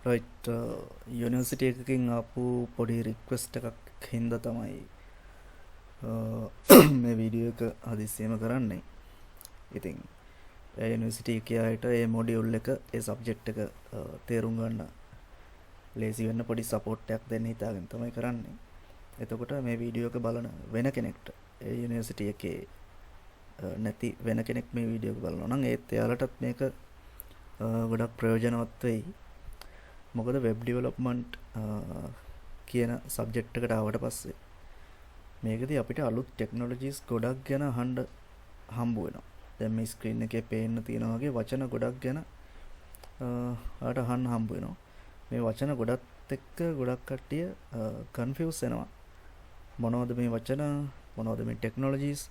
Right university එකකින් ආපු පොඩි රික්වෙස්ට් එකක් හින්දා තමයි මේ වීඩියෝ එක හදිස්සියම කරන්නේ. ඉතින් ඒ යුනිවර්සිටි එකේ අයට ඒ මොඩියුල් එක ඒ සබ්ජෙක්ට් එක තේරුම් ගන්න ලේසි වෙන්න පොඩි සපෝට් එකක් දෙන්න හිතාගෙන තමයි කරන්නේ. එතකොට මේ වීඩියෝ එක බලන වෙන කෙනෙක්ට ඒ යුනිවර්සිටි එකේ නැති වෙන කෙනෙක් මේ වීඩියෝ එක බලනවා නම් ඒත් එයාලටත් මේක ගොඩක් ප්‍රයෝජනවත් වෙයි. මොකද වෙබ් ඩෙවලොප්මන්ට් කියන සබ්ජෙක්ට් එකට ආවට පස්සේ මේකදී අපිට අලුත් ටෙක්නොලොජිස් ගොඩක් ගැන අහන්න හම්බ වෙනවා. දැන් මේ ස්ක්‍රීන් එකේ පේන්න තියෙන වගේ වචන ගොඩක් ගැන ආට අහන්න හම්බ වෙනවා. මේ වචන ගොඩක් එක්ක ගොඩක් කට්ටිය කන්ෆියුස් වෙනවා. මොනවද මේ වචන? මොනවද මේ ටෙක්නොලොජිස්?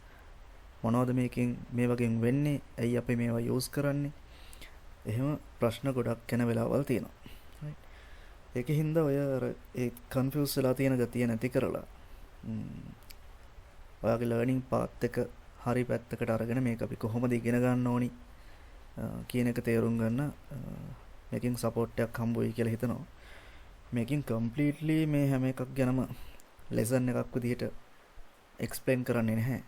මොනවද මේකෙන් මේ වගේ වෙන්නේ? ඇයි අපි මේවා යූස් කරන්නේ? එහෙම ප්‍රශ්න ගොඩක් යන වෙලාවල් තියෙනවා. ඒකින්ද ඔය ඒ කන්ෆියුස් වෙලා තියෙන ගතිය නැති කරලා ඔයාගේ ලර්නින් පාත් එක හරි පැත්තකට අරගෙන මේක අපි කොහොමද ඉගෙන ගන්න ඕනි කියන එක තේරුම් ගන්න මේකෙන් සපෝට් එකක් හම්බ වෙයි කියලා හිතනවා. මේකෙන් කම්ප්ලීට්ලි මේ හැම එකක් ගැනම ලෙසන් එකක් විදිහට එක්ස්ප්ලেইন කරන්නේ නැහැ.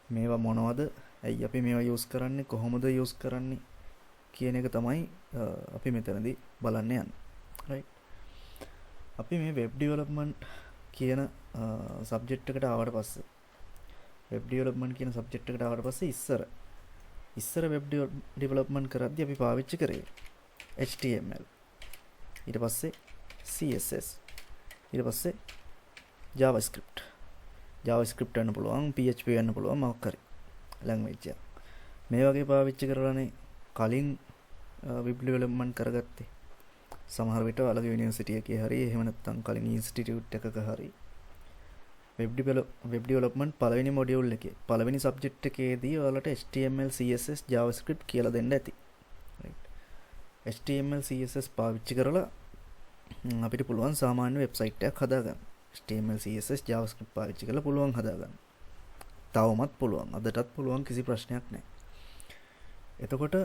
මේවා මොනවද? ඇයි අපි මේවා යූස් කරන්නේ? කොහොමද යූස් කරන්නේ? කියන එක තමයි අපි මෙතනදී බලන්න යන්නේ. right අපි මේ වෙබ් ඩෙවලොප්මන්ට් කියන සබ්ජෙක්ට් එකට ආවට පස්සේ වෙබ් ඩෙවලොප්මන්ට් කියන සබ්ජෙක්ට් එකට ආවට පස්සේ ඉස්සර වෙබ් ඩෙවලොප්මන්ට් කරද්දී අපි පාවිච්චි කරේ HTML ඊට පස්සේ CSS ඊට පස්සේ JavaScript වෙන්න පුළුවන් PHP වෙන්න පුළුවන් මොකක් හරි ලැන්ග්වේජ් එක මේ වගේ පාවිච්චි කරලානේ කලින් වෙබ් ඩෙවලොප්මන්ට් කරගත්තේ. සමහර විට අලග යුනිවර්සිටි එකේ හරි එහෙම නැත්නම් කලින් ඉන්ස්ටිටියුට් එකක හරි වෙබ් ඩෙවලොප්මන්ට් පළවෙනි මොඩියුල් එකේ පළවෙනි සබ්ජෙක්ට් එකේදී ඔයාලට HTML CSS JavaScript කියලා දෙන්න ඇති. right HTML CSS පාවිච්චි කරලා අපිට පුළුවන් සාමාන්‍ය වෙබ්සයිට් එකක් හදාගන්න. HTML CSS JavaScript පාවිච්චි කරලා පුළුවන් හදාගන්න. තවමත් පුළුවන්. අදටත් පුළුවන් කිසි ප්‍රශ්නයක් නැහැ. එතකොට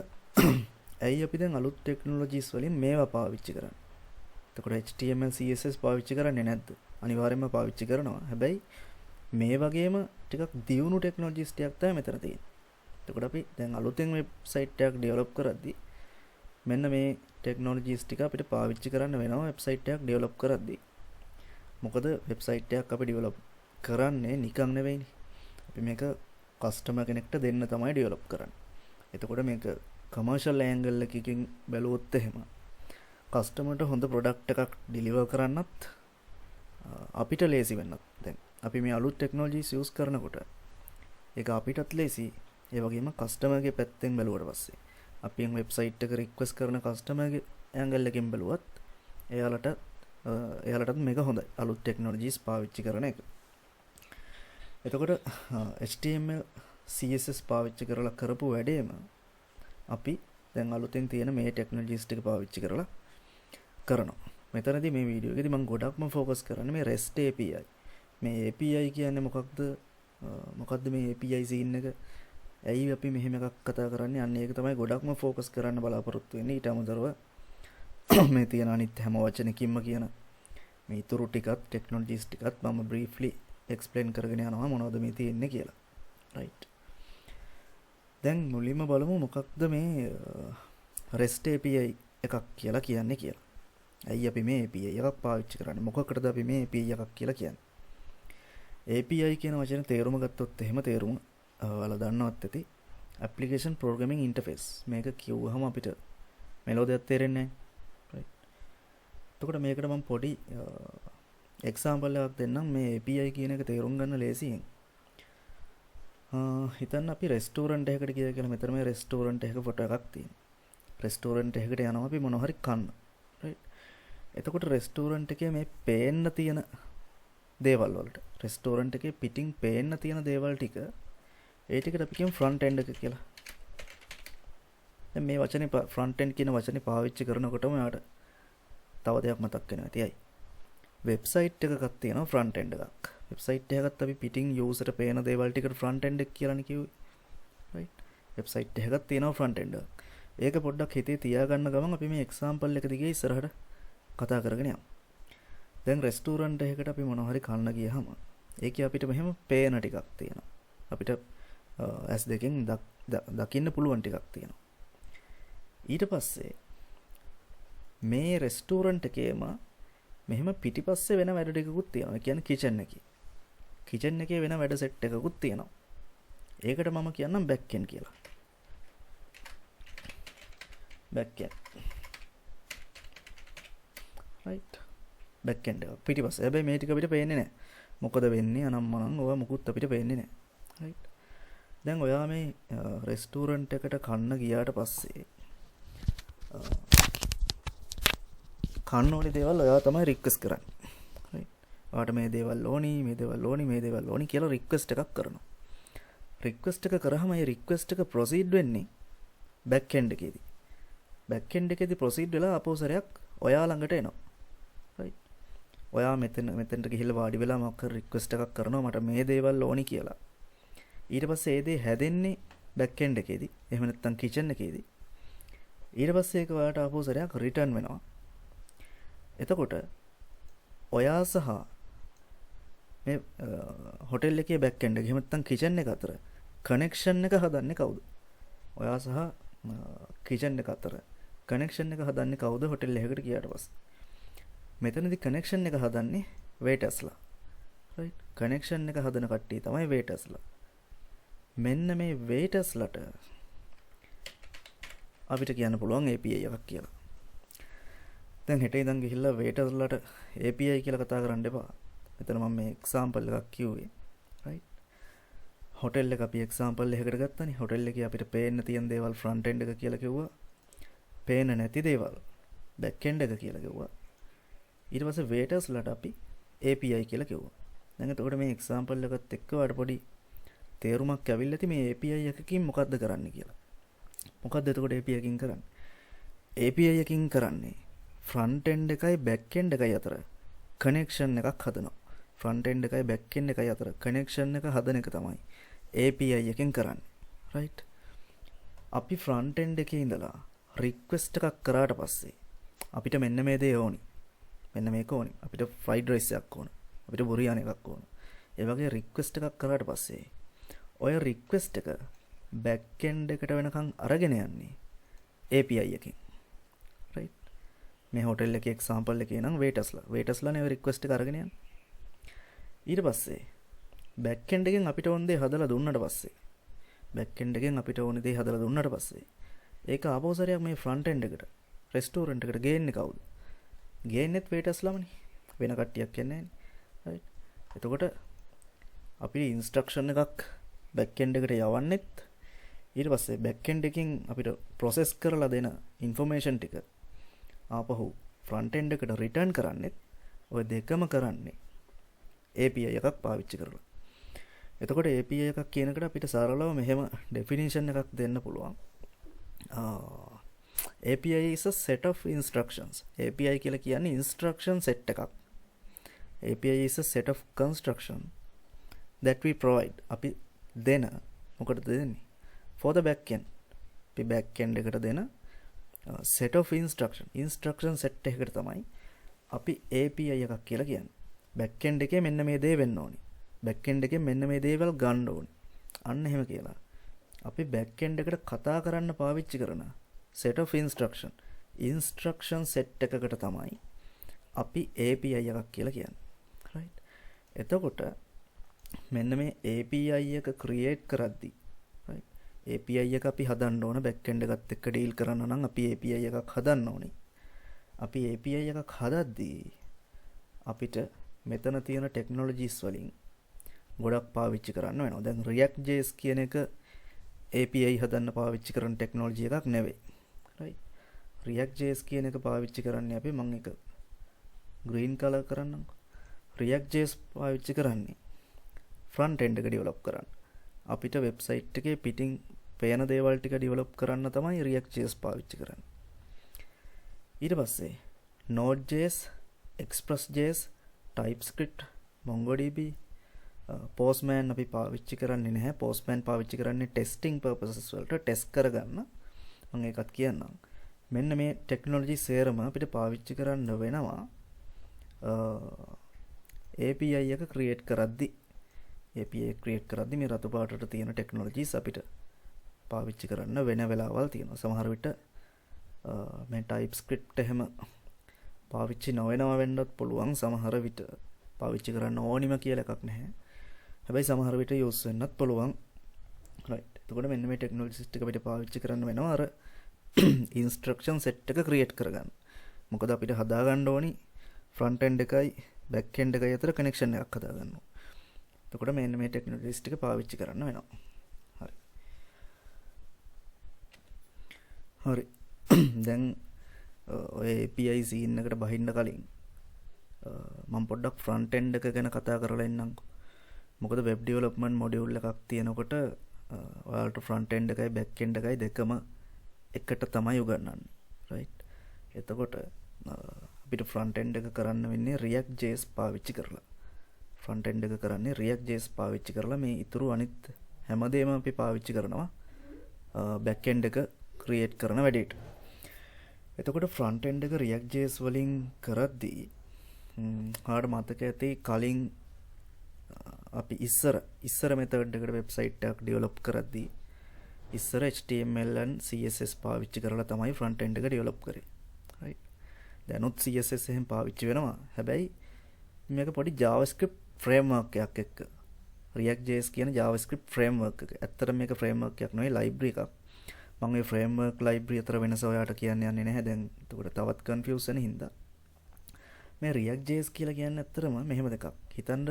ඇයි අපි දැන් අලුත් ටෙක්නොලොජිස් වලින් මේවා පාවිච්චි කරන්නේ? එතකොට HTML CSS පාවිච්චි කරන්නේ නැද්ද? අනිවාර්යයෙන්ම පාවිච්චි කරනවා. හැබැයි මේ වගේම ටිකක් දියුණු ටෙක්නොලොජිස් ටිකක් තමයි මෙතන තියෙන්නේ. එතකොට අපි දැන් අලුතෙන් වෙබ්සයිට් එකක් ඩෙවලොප් කරද්දී මෙන්න මේ ටෙක්නොලොජිස් ටික අපිට පාවිච්චි කරන්න වෙනවා වෙබ්සයිට් එකක් ඩෙවලොප් කරද්දී. මොකද වෙබ්සයිට් එකක් අපි ඩෙවලොප් කරන්නේ නිකන් නෙවෙයිනේ. අපි මේක කස්ටමර් කෙනෙක්ට දෙන්න තමයි ඩෙවලොප් කරන්නේ. එතකොට මේක කමර්ෂල් ඇන්ගල් එකකින් බැලුවොත් එහෙම කස්ටමර්ට හොඳ ප්‍රොඩක්ට් එකක් ඩිලිවර් කරන්නත් අපිට ලේසි වෙන්නත්. දැන් අපි මේ අලුත් ටෙක්නොලොජිස් යූස් කරනකොට ඒක අපිටත් ලේසි. ඒ වගේම කස්ටමර්ගේ පැත්තෙන් බැලුවට පස්සේ අපි වෙබ්සයිට් එක රික්වෙස්ට් කරන කස්ටමර්ගේ ඇන්ගල් එකෙන් බැලුවත් එයාලටත් මේක හොඳයි. අලුත් ටෙක්නොලොජිස් පාවිච්චි කරන එක. එතකොට HTML CSS පාවිච්චි කරලා කරපු වැඩේම අපි දැන් අලුතෙන් තියෙන මේ ටෙක්නොලොජිස් ටික පාවිච්චි කරලා කරනවා. මෙතනදී මේ වීඩියෝ එකේදී මම ගොඩක්ම ફોකස් කරන්නේ මේ REST API. මේ API කියන්නේ මොකක්ද මේ API සීන් එක? ඇයි අපි මෙහෙම එකක් කතා කරන්නේ? අන්න ඒක තමයි ගොඩක්ම ફોකස් කරන්න බලාපොරොත්තු වෙන්නේ. ඊට අමතරව මේ තියෙන අනිත් හැම වචනකින්ම කියන මේ ඊතුරු ටිකත් ටෙක්නොලොජිස් ටිකත් මම බ්‍රීෆ්ලි එක්ස්ප්ලেইন කරගෙන යනවා මොනවද මේ තියෙන්නේ කියලා. right දැන් මුලින්ම බලමු මොකක්ද මේ REST API එකක් කියලා කියන්නේ කියලා. ඇයි අපි මේ API එකක් පාවිච්චි කරන්නේ? මොකකටද අපි මේ API එකක් කියලා කියන්නේ? API කියන වචනේ තේරුම ගත්තොත් එහෙම තේරුම ඔයාලා දන්නවත් ඇති. Application Programming Interface. මේක කිව්වහම අපිට මෙලෝදියක් තේරෙන්නේ නැහැ. right එතකොට මේකට මම පොඩි එක්සැම්පල් එකක් දෙන්නම් මේ API කියන එක තේරුම් ගන්න ලේසියෙන්. හිතන්න අපි රෙස්ටෝරන්ට් එකකට ගියා කියලා. මෙතන මේ රෙස්ටෝරන්ට් එකක ෆොටෝ එකක් තියෙනවා. රෙස්ටෝරන්ට් එකකට යනවා අපි මොනවා හරි කන්න. right එතකොට රෙස්ටෝරන්ට් එකේ මේ පේන්න තියෙන දේවල් වලට රෙස්ටෝරන්ට් එකේ පිටින් පේන්න තියෙන දේවල් ටික ඒ ටිකට අපි කියමු ෆ්‍රන්ට් එන්ඩ් එක කියලා. දැන් මේ වචනේ ෆ්‍රන්ට් එන්ඩ් කියන වචනේ පාවිච්චි කරනකොටම යාට තව දෙයක් මතක් වෙනවා. ඇයි? වෙබ්සයිට් එකක් තියෙනවා ෆ්‍රන්ට් එන්ඩ් එකක්. වෙබ්සයිට් එකකට අපි පිටින් යූසර්ට පේන දේවල් ටිකට ෆ්‍රන්ට් එන්ඩ් එක කියලානේ කිව්වේ. right වෙබ්සයිට් එකක් තියෙනවා ෆ්‍රන්ට් එන්ඩ් එක. ඒක පොඩ්ඩක් හිතේ තියාගන්න ගමන් අපි මේ එක්සාම්පල් එක දිගේ ඉස්සරහට කතා කරගෙන යමු. දැන් රෙස්ටෝරන්ට් එකකට අපි මොනවා හරි කන්න ගියහම ඒකේ අපිට මෙහෙම පේන ටිකක් තියෙනවා. අපිට ඇස් දෙකෙන් දකින්න පුළුවන් ටිකක් තියෙනවා. ඊට පස්සේ මේ රෙස්ටෝරන්ට් එකේම මෙහෙම පිටිපස්සේ වෙන වැඩ ටිකකුත් තියෙනවා. ඒ කියන්නේ කිචන් එකේ. කිචන් එකේ වෙන වැඩ සෙට් එකකුත් තියෙනවා. ඒකට මම කියන්නම් බෑක් එන්ඩ් කියලා. Back end. Right. Back end එක පිටිපස්සේ. හැබැයි මේ ටික අපිට පේන්නේ නැහැ. මොකද වෙන්නේ අනම්මනම් ඔය මුකුත් අපිට පේන්නේ නැහැ. රයිට්. දැන් ඔයා මේ රෙස්ටෝරන්ට් එකට කන්න ගියාට පස්සේ කන්න ඕනේ දේවල් ඔයා තමයි රික්වෙස්ට් කරන්නේ. රයිට්. ඔයාට මේ දේවල් ඕනි, මේ දේවල් ඕනි, මේ දේවල් ඕනි කියලා රික්වෙස්ට් එකක් කරනවා. රික්වෙස්ට් එක කරාම ඒ රික්වෙස්ට් එක ප්‍රොසීඩ් වෙන්නේ බෑක් එන්ඩ් එකේදී. බෑක් එන්ඩ් එකේදී ප්‍රොසීඩ් වෙලා අපෝසරයක් ඔයා ළඟට එනවා. රයිට්. ඔයා මෙතෙන්ට ගිහිල්ලා වාඩි වෙලා මොකක් හරි රික්වෙස්ට් එකක් කරනවා මට මේ දේවල් ඕනි කියලා. ඊට පස්සේ ඒ දේ හැදෙන්නේ බෑක් එන්ඩ් එකේදී. එහෙම නැත්නම් කිචන් එකේදී. ඊට පස්සේ ඒක ඔයාට අපෝසරයක් රිටර්න් වෙනවා. එතකොට ඔයා සහ මේ හොටෙල් එකේ බෑක් එන්ඩ් එක එහෙම නැත්නම් කිචන් එක අතර කනෙක්ෂන් එක හදන්නේ කවුද? ඔයා සහ කිචන් එක අතර කනෙක්ෂන් එක හදන්නේ කවුද හොටෙල් එකකට ගියාට පස්සේ? මෙතනදී කනෙක්ෂන් එක හදන්නේ වේටර්ස්ලා. රයිට්. කනෙක්ෂන් එක හදන කට්ටිය තමයි වේටර්ස්ලා. මෙන්න මේ වේටර්ස්ලට අපිට කියන්න පුළුවන් API එකක් කියලා. දැන් හෙට ඉඳන් ගිහිල්ලා වේටර්ස්ලට API කියලා කතා කරන්න එපා. මෙතන මම මේ එක්සාම්පල් එකක් කිව්වේ. රයිට්. හොටෙල් එක අපි එක්සාම්පල් එකකට ගත්තානේ. හොටෙල් එකේ අපිට පේන්න තියෙන දේවල් ෆ්‍රන්ට් එන්ඩ් එක කියලා කිව්වා. පේන්න නැති දේවල් බෑක් එන්ඩ් එක කියලා කිව්වා. ඊට පස්සේ වේටර්ස්ලට අපි API කියලා කිව්වා. දැන් එතකොට මේ එක්සාම්පල් එකත් එක්ක වඩ පොඩි තේරුමක් ඇවිල්ලා ඇති මේ API එකකින් මොකද්ද කරන්නේ කියලා. මොකද්ද එතකොට API එකකින් කරන්නේ? API එකකින් කරන්නේ ෆ්‍රන්ට් එන්ඩ් එකයි බෑක් එන්ඩ් එකයි අතර කනෙක්ෂන් එකක් හදනවා. ෆ්‍රන්ට් එන්ඩ් එකයි බෑක් එන්ඩ් එකයි අතර කනෙක්ෂන් එක හදන එක තමයි API එකෙන් කරන්නේ. රයිට්. අපි ෆ්‍රන්ට් එන්ඩ් එකේ ඉඳලා රික්වෙස්ට් එකක් කරාට පස්සේ අපිට මෙන්න මේ දේ ඕනි. මෙන්න මේක ඕනි. අපිට ෆ්‍රයිඩ් රයිස් එකක් ඕන. අපිට බුරියානි එකක් ඕන. ඒ වගේ රික්වෙස්ට් එකක් කරාට පස්සේ ඔය රික්වෙස්ට් එක බෑක් එන්ඩ් එකට වෙනකන් අරගෙන යන්නේ API එකෙන්. රයිට්. මේ හොටෙල් එකේ එක්සාම්පල් එකේ නම් වේටර්ස්ලානේ ඔය රික්වෙස්ට් එක අරගෙන යන්නේ. ඊට පස්සේ බෑක් එන්ඩ් එකෙන් අපිට ඕන දේ හදලා දුන්නාට පස්සේ බෑක් එන්ඩ් එකෙන් අපිට ඕන දේ හදලා දුන්නාට පස්සේ ඒක ආපහුසරයක් මේ ෆ්‍රන්ට් එන්ඩ් එකට රෙස්ටෝරන්ට් එකට ගේන්නේ කවුද? ගේන්නෙත් වේටර්ස්ලාමනේ. වෙන කට්ටියක් යන්නේ නැහැ. රයිට්. එතකොට අපි ඉන්ස්ට්‍රක්ෂන් එකක් බෑක් එන්ඩ් එකට යවන්නෙත් ඊට පස්සේ බෑක් එන්ඩ් එකකින් අපිට ප්‍රොසෙස් කරලා දෙන ඉන්ෆර්මේෂන් ටික ආපහු ෆ්‍රන්ට් එන්ඩ් එකට රිටර්න් කරන්නෙත් ඔය දෙකම කරන්නේ API එකක් පාවිච්චි කරලා. එතකොට API එකක් කියනකට අපිට සරලව මෙහෙම ඩෙෆිනිෂන් එකක් දෙන්න පුළුවන්. API is a set of instructions. API කියලා කියන්නේ instruction set එකක්. API is a set of construction that we provide. අපි දෙන මොකටද දෙන්නේ? For the backend. අපි backend එකට දෙන set of instruction set එකකට තමයි අපි API එකක් කියලා කියන්නේ. backend එකේ මෙන්න මේ දේ වෙන්න ඕනි. backend එකේ මෙන්න මේ දේවල් ගන්න ඕනි. අන්න එහෙම කියලා. අපි backend එකට කතා කරන්න පාවිච්චි කරන set of instruction set එකකට තමයි අපි API එකක් කියලා කියන්නේ. right. එතකොට මෙන්න මේ API එක create කරද්දී right. API එක අපි හදන්න ඕන backend එකත් එක්ක deal කරන්න නම් අපි API එකක් හදන්න ඕනේ. අපි API එකක් හදද්දී අපිට මෙතන තියෙන ටෙක්නොලොජිස් වලින් ගොඩක් පාවිච්චි කරන්න වෙනවා. දැන් React.js කියන එක API හදන්න පාවිච්චි කරන ටෙක්නොලොජි එකක් නෙවෙයි. right. React.js කියන එක පාවිච්චි කරන්නේ අපි මම එක green color කරන්නම්කෝ. React.js පාවිච්චි කරන්නේ front end එක develop කරන්න. අපිට website එකේ පිටින් පේන දේවල් ටික develop කරන්න තමයි React.js පාවිච්චි කරන්නේ. ඊට පස්සේ Node.js, Express.js, TypeScript, MongoDB, Postman අපි පාවිච්චි කරන්නේ නැහැ. Postman පාවිච්චි කරන්නේ testing purposes වලට test කරගන්න මම ඒකත් කියන්නම්. මෙන්න මේ ටෙක්නොලොජි සේරම අපිට පාවිච්චි කරන්න වෙනවා API එක ක්‍රියේට් කරද්දී. API ක්‍රියේට් කරද්දී මේ රතු පාටට තියෙන ටෙක්නොලොජිස් අපිට පාවිච්චි කරන්න වෙන වෙලාවල් තියෙනවා. සමහර විට මේ TypeScript එහෙම පාවිච්චි නොවෙනවා වෙන්නත් පුළුවන්. සමහර විට පාවිච්චි කරන්න ඕනිම කියලා එකක් නැහැ. හැබැයි සමහර විට යූස් වෙන්නත් පුළුවන්. right. එතකොට මෙන්න මේ ටෙක්නොලොජිස් ටික අපිට පාවිච්චි කරන්න වෙනවා අර ඉන්ස්ට්‍රක්ෂන් සෙට් එක ක්‍රියේට් කරගන්න. මොකද අපිට හදාගන්න ඕනි ෆ්‍රන්ට් එන්ඩ් එකයි බැක් එන්ඩ් එකයි අතර කනෙක්ෂන් එකක් හදාගන්න ඕන. එතකොට මෙන්න මේ ටෙක්නොලොජිස් ටික පාවිච්චි කරන්න වෙනවා. හරි. හරි. දැන් ඔය API scene එකට බහින්න කලින් මම පොඩ්ඩක් ෆ්‍රන්ට් එන්ඩ් එක ගැන කතා කරලා ඉන්නම්කෝ. මොකද වෙබ් ඩෙවලොප්මන්ට් මොඩියුල් එකක් තියෙනකොට ඔයාලට ෆ්‍රන්ට් එන්ඩ් එකයි බැක් එන්ඩ් එකයි දෙකම එකට තමයි උගන්වන්නේ. right. එතකොට අපිට ෆ්‍රන්ට් එන්ඩ් එක කරන්න වෙන්නේ React.js පාවිච්චි කරලා. ෆ්‍රන්ට් එන්ඩ් එක කරන්නේ React.js පාවිච්චි කරලා. මේ ඊතුරු අනිත් හැමදේම අපි පාවිච්චි කරනවා බැක් එන්ඩ් එක ක්‍රියේට් කරන වැඩේට. එතකොට ෆ්‍රන්ට් එන්ඩ් එක React.js වලින් කරද්දී හාඩ මතක ඇති කලින් අපි ඉස්සර මෙතඩ් එකට වෙබ්සයිට් එකක් ඩෙවලොප් කරද්දී ඉස්සර HTML and CSS පාවිච්චි කරලා තමයි ෆ්‍රන්ට් එන්ඩ් එක ඩෙවලොප් කරේ. right. දැනුත් CSS එහෙම පාවිච්චි වෙනවා. හැබැයි මේක පොඩි JavaScript framework එකක් එක්ක React.js කියන JavaScript framework එක. ඇත්තට මේක framework එකක් නෙවෙයි library එකක්. මම මේ framework library අතර වෙනස ඔයාලට කියන්න යන්නේ නැහැ. දැන් එතකොට තවත් confusion හින්දා මේ React.js කියලා කියන්නේ ඇත්තටම මෙහෙම දෙකක්. හිතන්න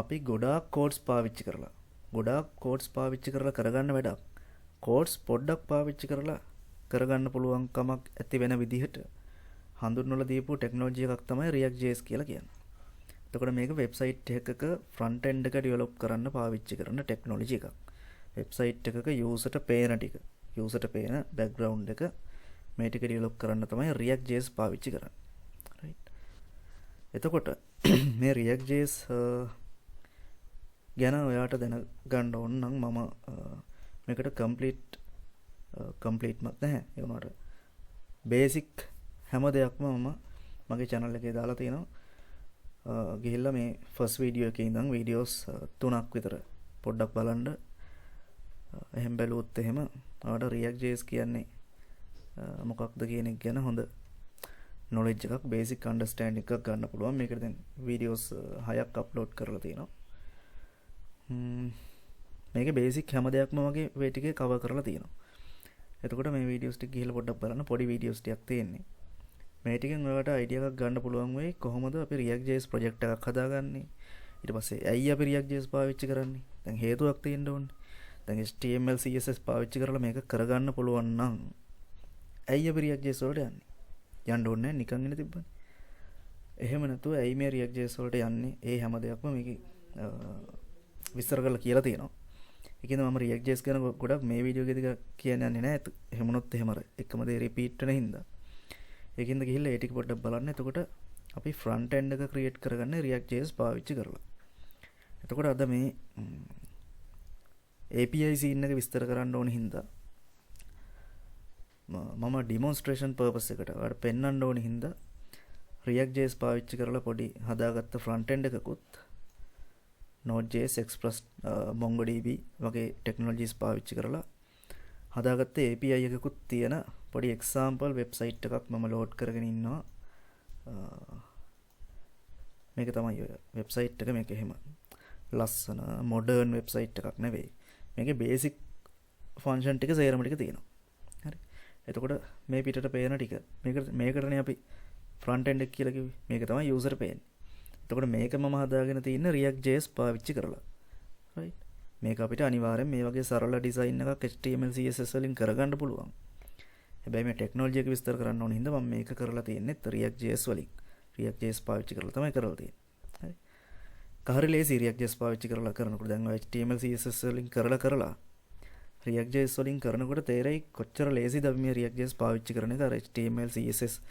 අපි ගොඩාක් කෝඩ්ස් පාවිච්චි කරලා කරගන්න වැඩක් කෝඩ්ස් පොඩ්ඩක් පාවිච්චි කරලා කරගන්න පුළුවන් කමක් ඇති වෙන විදිහට හඳුන්වලා දීපු ටෙක්නොලොජි එකක් තමයි React.js කියලා කියන්නේ. එතකොට මේක වෙබ්සයිට් එකක ෆ්‍රන්ට් එන්ඩ් එක ඩෙවලොප් කරන්න පාවිච්චි කරන ටෙක්නොලොජි එකක්. වෙබ්සයිට් එකක යූසර්ට පේන බෑග්ග්‍රවුන්ඩ් එක මේ ටික ඩෙවලොප් කරන්න තමයි React.js පාවිච්චි කරන්නේ. right. එතකොට මේ React.js ගැන ඔයාට දැනගන්න ඕන නම් මම මේකට කම්ප්ලීට් මත් නැහැ. ඒ වුණාට බේසික් හැම දෙයක්ම මම මගේ channel එකේ දාලා තියෙනවා. ගිහිල්ලා මේ ෆස්ට් වීඩියෝ එකේ ඉඳන් වීඩියෝස් 3ක් විතර පොඩ්ඩක් බලන්න. එහෙම බැලුවොත් එහෙම ඔයාලට React.js කියන්නේ මොකක්ද කියන එක ගැන හොඳ knowledge එකක් basic understanding එකක් ගන්න පුළුවන්. මේකට දැන් වීඩියෝස් 6ක් අප්ලෝඩ් කරලා තියෙනවා. මේක බේසික් හැම දෙයක්ම වගේ මේ ටිකේ කවර් කරලා තියෙනවා. එතකොට මේ වීඩියෝස් ටික ගිහලා පොඩ්ඩක් බලන්න. පොඩි වීඩියෝස් ටිකක් තියෙන්නේ. මේ ටිකෙන් ඔයාලට අයිඩියා එකක් ගන්න පුළුවන් වෙයි කොහොමද අපි React.js ප්‍රොජෙක්ට් එකක් හදාගන්නේ. ඊට පස්සේ ඇයි අපි React.js පාවිච්චි කරන්නේ? දැන් හේතුවක් තියෙන්න ඕනේ. දැන් HTML CSS පාවිච්චි කරලා මේක කරගන්න පුළුවන් නම් ඇයි අපි React.js වලට යන්නේ? යන්න ඕනේ නැහැ නිකන් ඉන්න තිබ්බනේ. එහෙම නැතුව ඇයි මේ React.js වලට යන්නේ? ඒ හැම දෙයක්ම මේකේ විස්තර කරලා කියලා තියෙනවා. ඒකෙන්ද මම React.js ගැන ගොඩක් මේ වීඩියෝ එකේදී කියන්නේ නැහැ. එහෙම වුණොත් එහෙම අර එකම දේ රිපීට් වෙන හින්දා. ඒකෙන්ද ගිහිල්ලා ඒ ටික පොඩ්ඩක් බලන්න. එතකොට අපි ෆ්‍රන්ට් එන්ඩ් එක ක්‍රියේට් කරගන්නේ React.js පාවිච්චි කරලා. එතකොට අද මේ API scene එක විස්තර කරන්න ඕන හින්දා මම ඩිමොන්ස්ට්‍රේෂන් පර්පස් එකට ඔයාලට පෙන්වන්න ඕන හින්දා React.js පාවිච්චි කරලා පොඩි හදාගත්ත ෆ්‍රන්ට් එන්ඩ් එකකුත් Node.js Express MongoDB වගේ ටෙක්නොලොජිස් පාවිච්චි කරලා හදාගත්ත API එකකුත් තියෙන පොඩි එක්සැම්පල් වෙබ්සයිට් එකක් මම ලෝඩ් කරගෙන ඉන්නවා. මේක තමයි ඔය වෙබ්සයිට් එක. මේක එහෙම ලස්සන මොඩර්න් වෙබ්සයිට් එකක් නෙවෙයි. මේකේ බේසික් ෆන්ක්ෂන් ටික සේරම ටික තියෙනවා. හරි. එතකොට මේ පිටට පේන ටික මේකටනේ අපි ෆ්‍රන්ට් එන්ඩ් එක කියලා කිව්වේ. මේක තමයි යූසර් පේන්නේ. එතකොට මේක මම හදාගෙන තියෙන React.js පාවිච්චි කරලා. right. මේක අපිට අනිවාර්යෙන් මේ වගේ සරල ඩිසයින් එකක් HTML CSS වලින් කරගන්න පුළුවන්. හැබැයි මේ ටෙක්නොලොජි එක විස්තර කරන්න ඕන හින්දා මම මේක කරලා තියෙන්නේ React.js වලින්. React.js පාවිච්චි කරලා තමයි කරලා තියෙන්නේ. හරි. කහරි ලේසි React.js පාවිච්චි කරලා කරනකොට දැන් ඔය HTML CSS වලින් කරලා React.js වලින් කරනකොට තේරෙයි කොච්චර ලේසිද අපි මේ React.js පාවිච්චි කරන එක. අර HTML CSS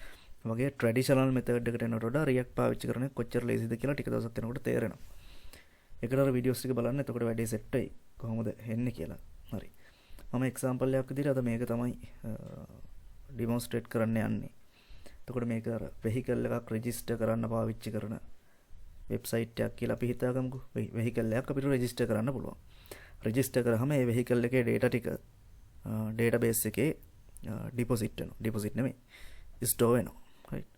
වගේ ට්‍රැඩිෂනල් මෙතඩ් එකට යනකොට වඩා React පාවිච්චි කරන එක කොච්චර ලේසිද කියලා ටික දවසක් යනකොට තේරෙනවා. ඒකට අර වීඩියෝස් ටික බලන්න. එතකොට වැඩේ සෙට් වෙයි කොහොමද එන්නේ කියලා. හරි. මම එක්සාම්පල් එකක් විදිහට අද මේක තමයි ඩෙමොන්ස්ට්‍රේට් කරන්න යන්නේ. එතකොට මේක අර වෙහිකල් එකක් රෙජිස්ටර් කරන්න පාවිච්චි කරන වෙබ්සයිට් එකක් කියලා අපි හිතාගමුකෝ. වෙහිකල් එකක් අපිට රෙජිස්ටර් කරන්න පුළුවන්. රෙජිස්ටර් කරාම මේ වෙහිකල් එකේ data ටික database එකේ deposit වෙනවා. deposit නෙමෙයි. store වෙනවා. right.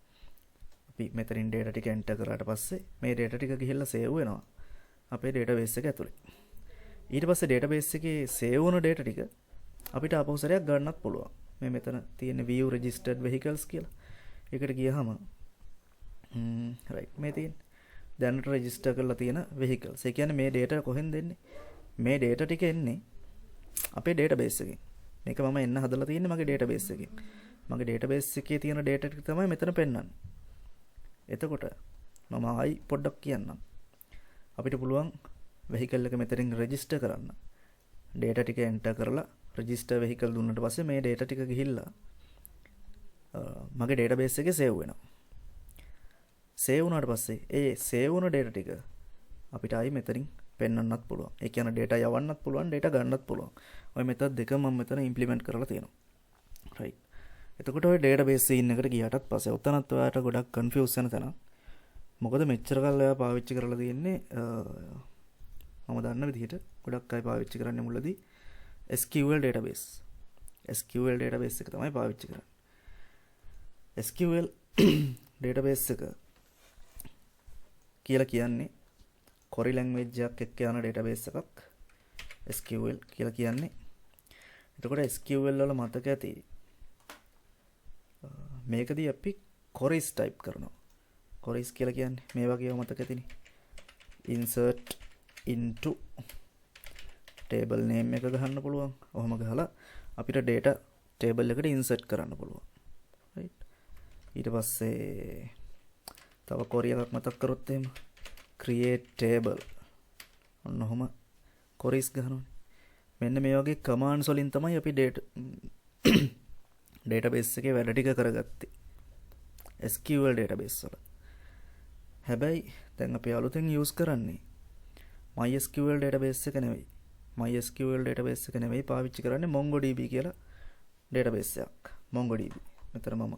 අපි මෙතනින් data ටික enter කරාට පස්සේ මේ data ටික ගිහිල්ලා save වෙනවා අපේ database එක ඇතුලේ. ඊට පස්සේ database එකේ save වුණ data ටික අපිට ආපහු සැරයක් ගන්නත් පුළුවන්. මේ මෙතන තියෙන view registered vehicles කියලා. ඒකට ගියහම right මේ තියෙන දැනට register කරලා තියෙන vehicles. ඒ කියන්නේ මේ data කොහෙන්ද එන්නේ? මේ data ටික එන්නේ අපේ database එකෙන්. මේක මම එන්න හදලා තියෙන්නේ මගේ database එකෙන්. මගේ database එකේ තියෙන data ටික තමයි මෙතන පෙන්වන්නේ. එතකොට මම ආයි පොඩ්ඩක් කියන්නම්. අපිට පුළුවන් vehicle එක මෙතනින් register කරන්න. data ටික enter කරලා register vehicle දුන්නට පස්සේ මේ data ටික ගිහිල්ලා මගේ database එකේ save වෙනවා. save වුණාට පස්සේ ඒ save වුණ data ටික අපිට ආයි මෙතනින් පෙන්වන්නත් පුළුවන්. ඒ කියන්නේ data යවන්නත් පුළුවන්, data ගන්නත් පුළුවන්. ඔය method දෙක මම මෙතන implement කරලා තියෙනවා. right. එතකොට ඔය database scene එකට ගියාටත් පස්සේ උතනත් ඔයාලට ගොඩක් confuse වෙන තැන. මොකද මෙච්චර කල් ඔයා පාවිච්චි කරලා තියෙන්නේ මම දන්න විදිහට ගොඩක් අය පාවිච්චි කරන්නේ මුලදී SQL database. SQL database එක තමයි පාවිච්චි කරන්නේ. SQL database එක කියලා කියන්නේ query language එකක් එක්ක යන database එකක්. SQL කියලා කියන්නේ. එතකොට SQL වල මතක ඇති මේකදී අපි queries type කරනවා. queries කියලා කියන්නේ මේ වගේව මතක ඇතිනේ. insert into table name එක ගහන්න පුළුවන්. ඔහොම ගහලා අපිට data table එකට insert කරන්න පුළුවන්. right. ඊට පස්සේ තව query එකක් මතක් කරොත් එහෙම create table ඔන්න ඔහොම queries ගහනවා. මෙන්න මේ වගේ commands වලින් තමයි අපි database එකේ වැඩ ටික කරගත්තේ. SQL database වල. හැබැයි දැන් අපි අලුතෙන් use කරන්නේ MySQL database එක නෙවෙයි. MySQL database එක නෙවෙයි පාවිච්චි කරන්නේ MongoDB කියලා database එකක්. MongoDB. මෙතන මම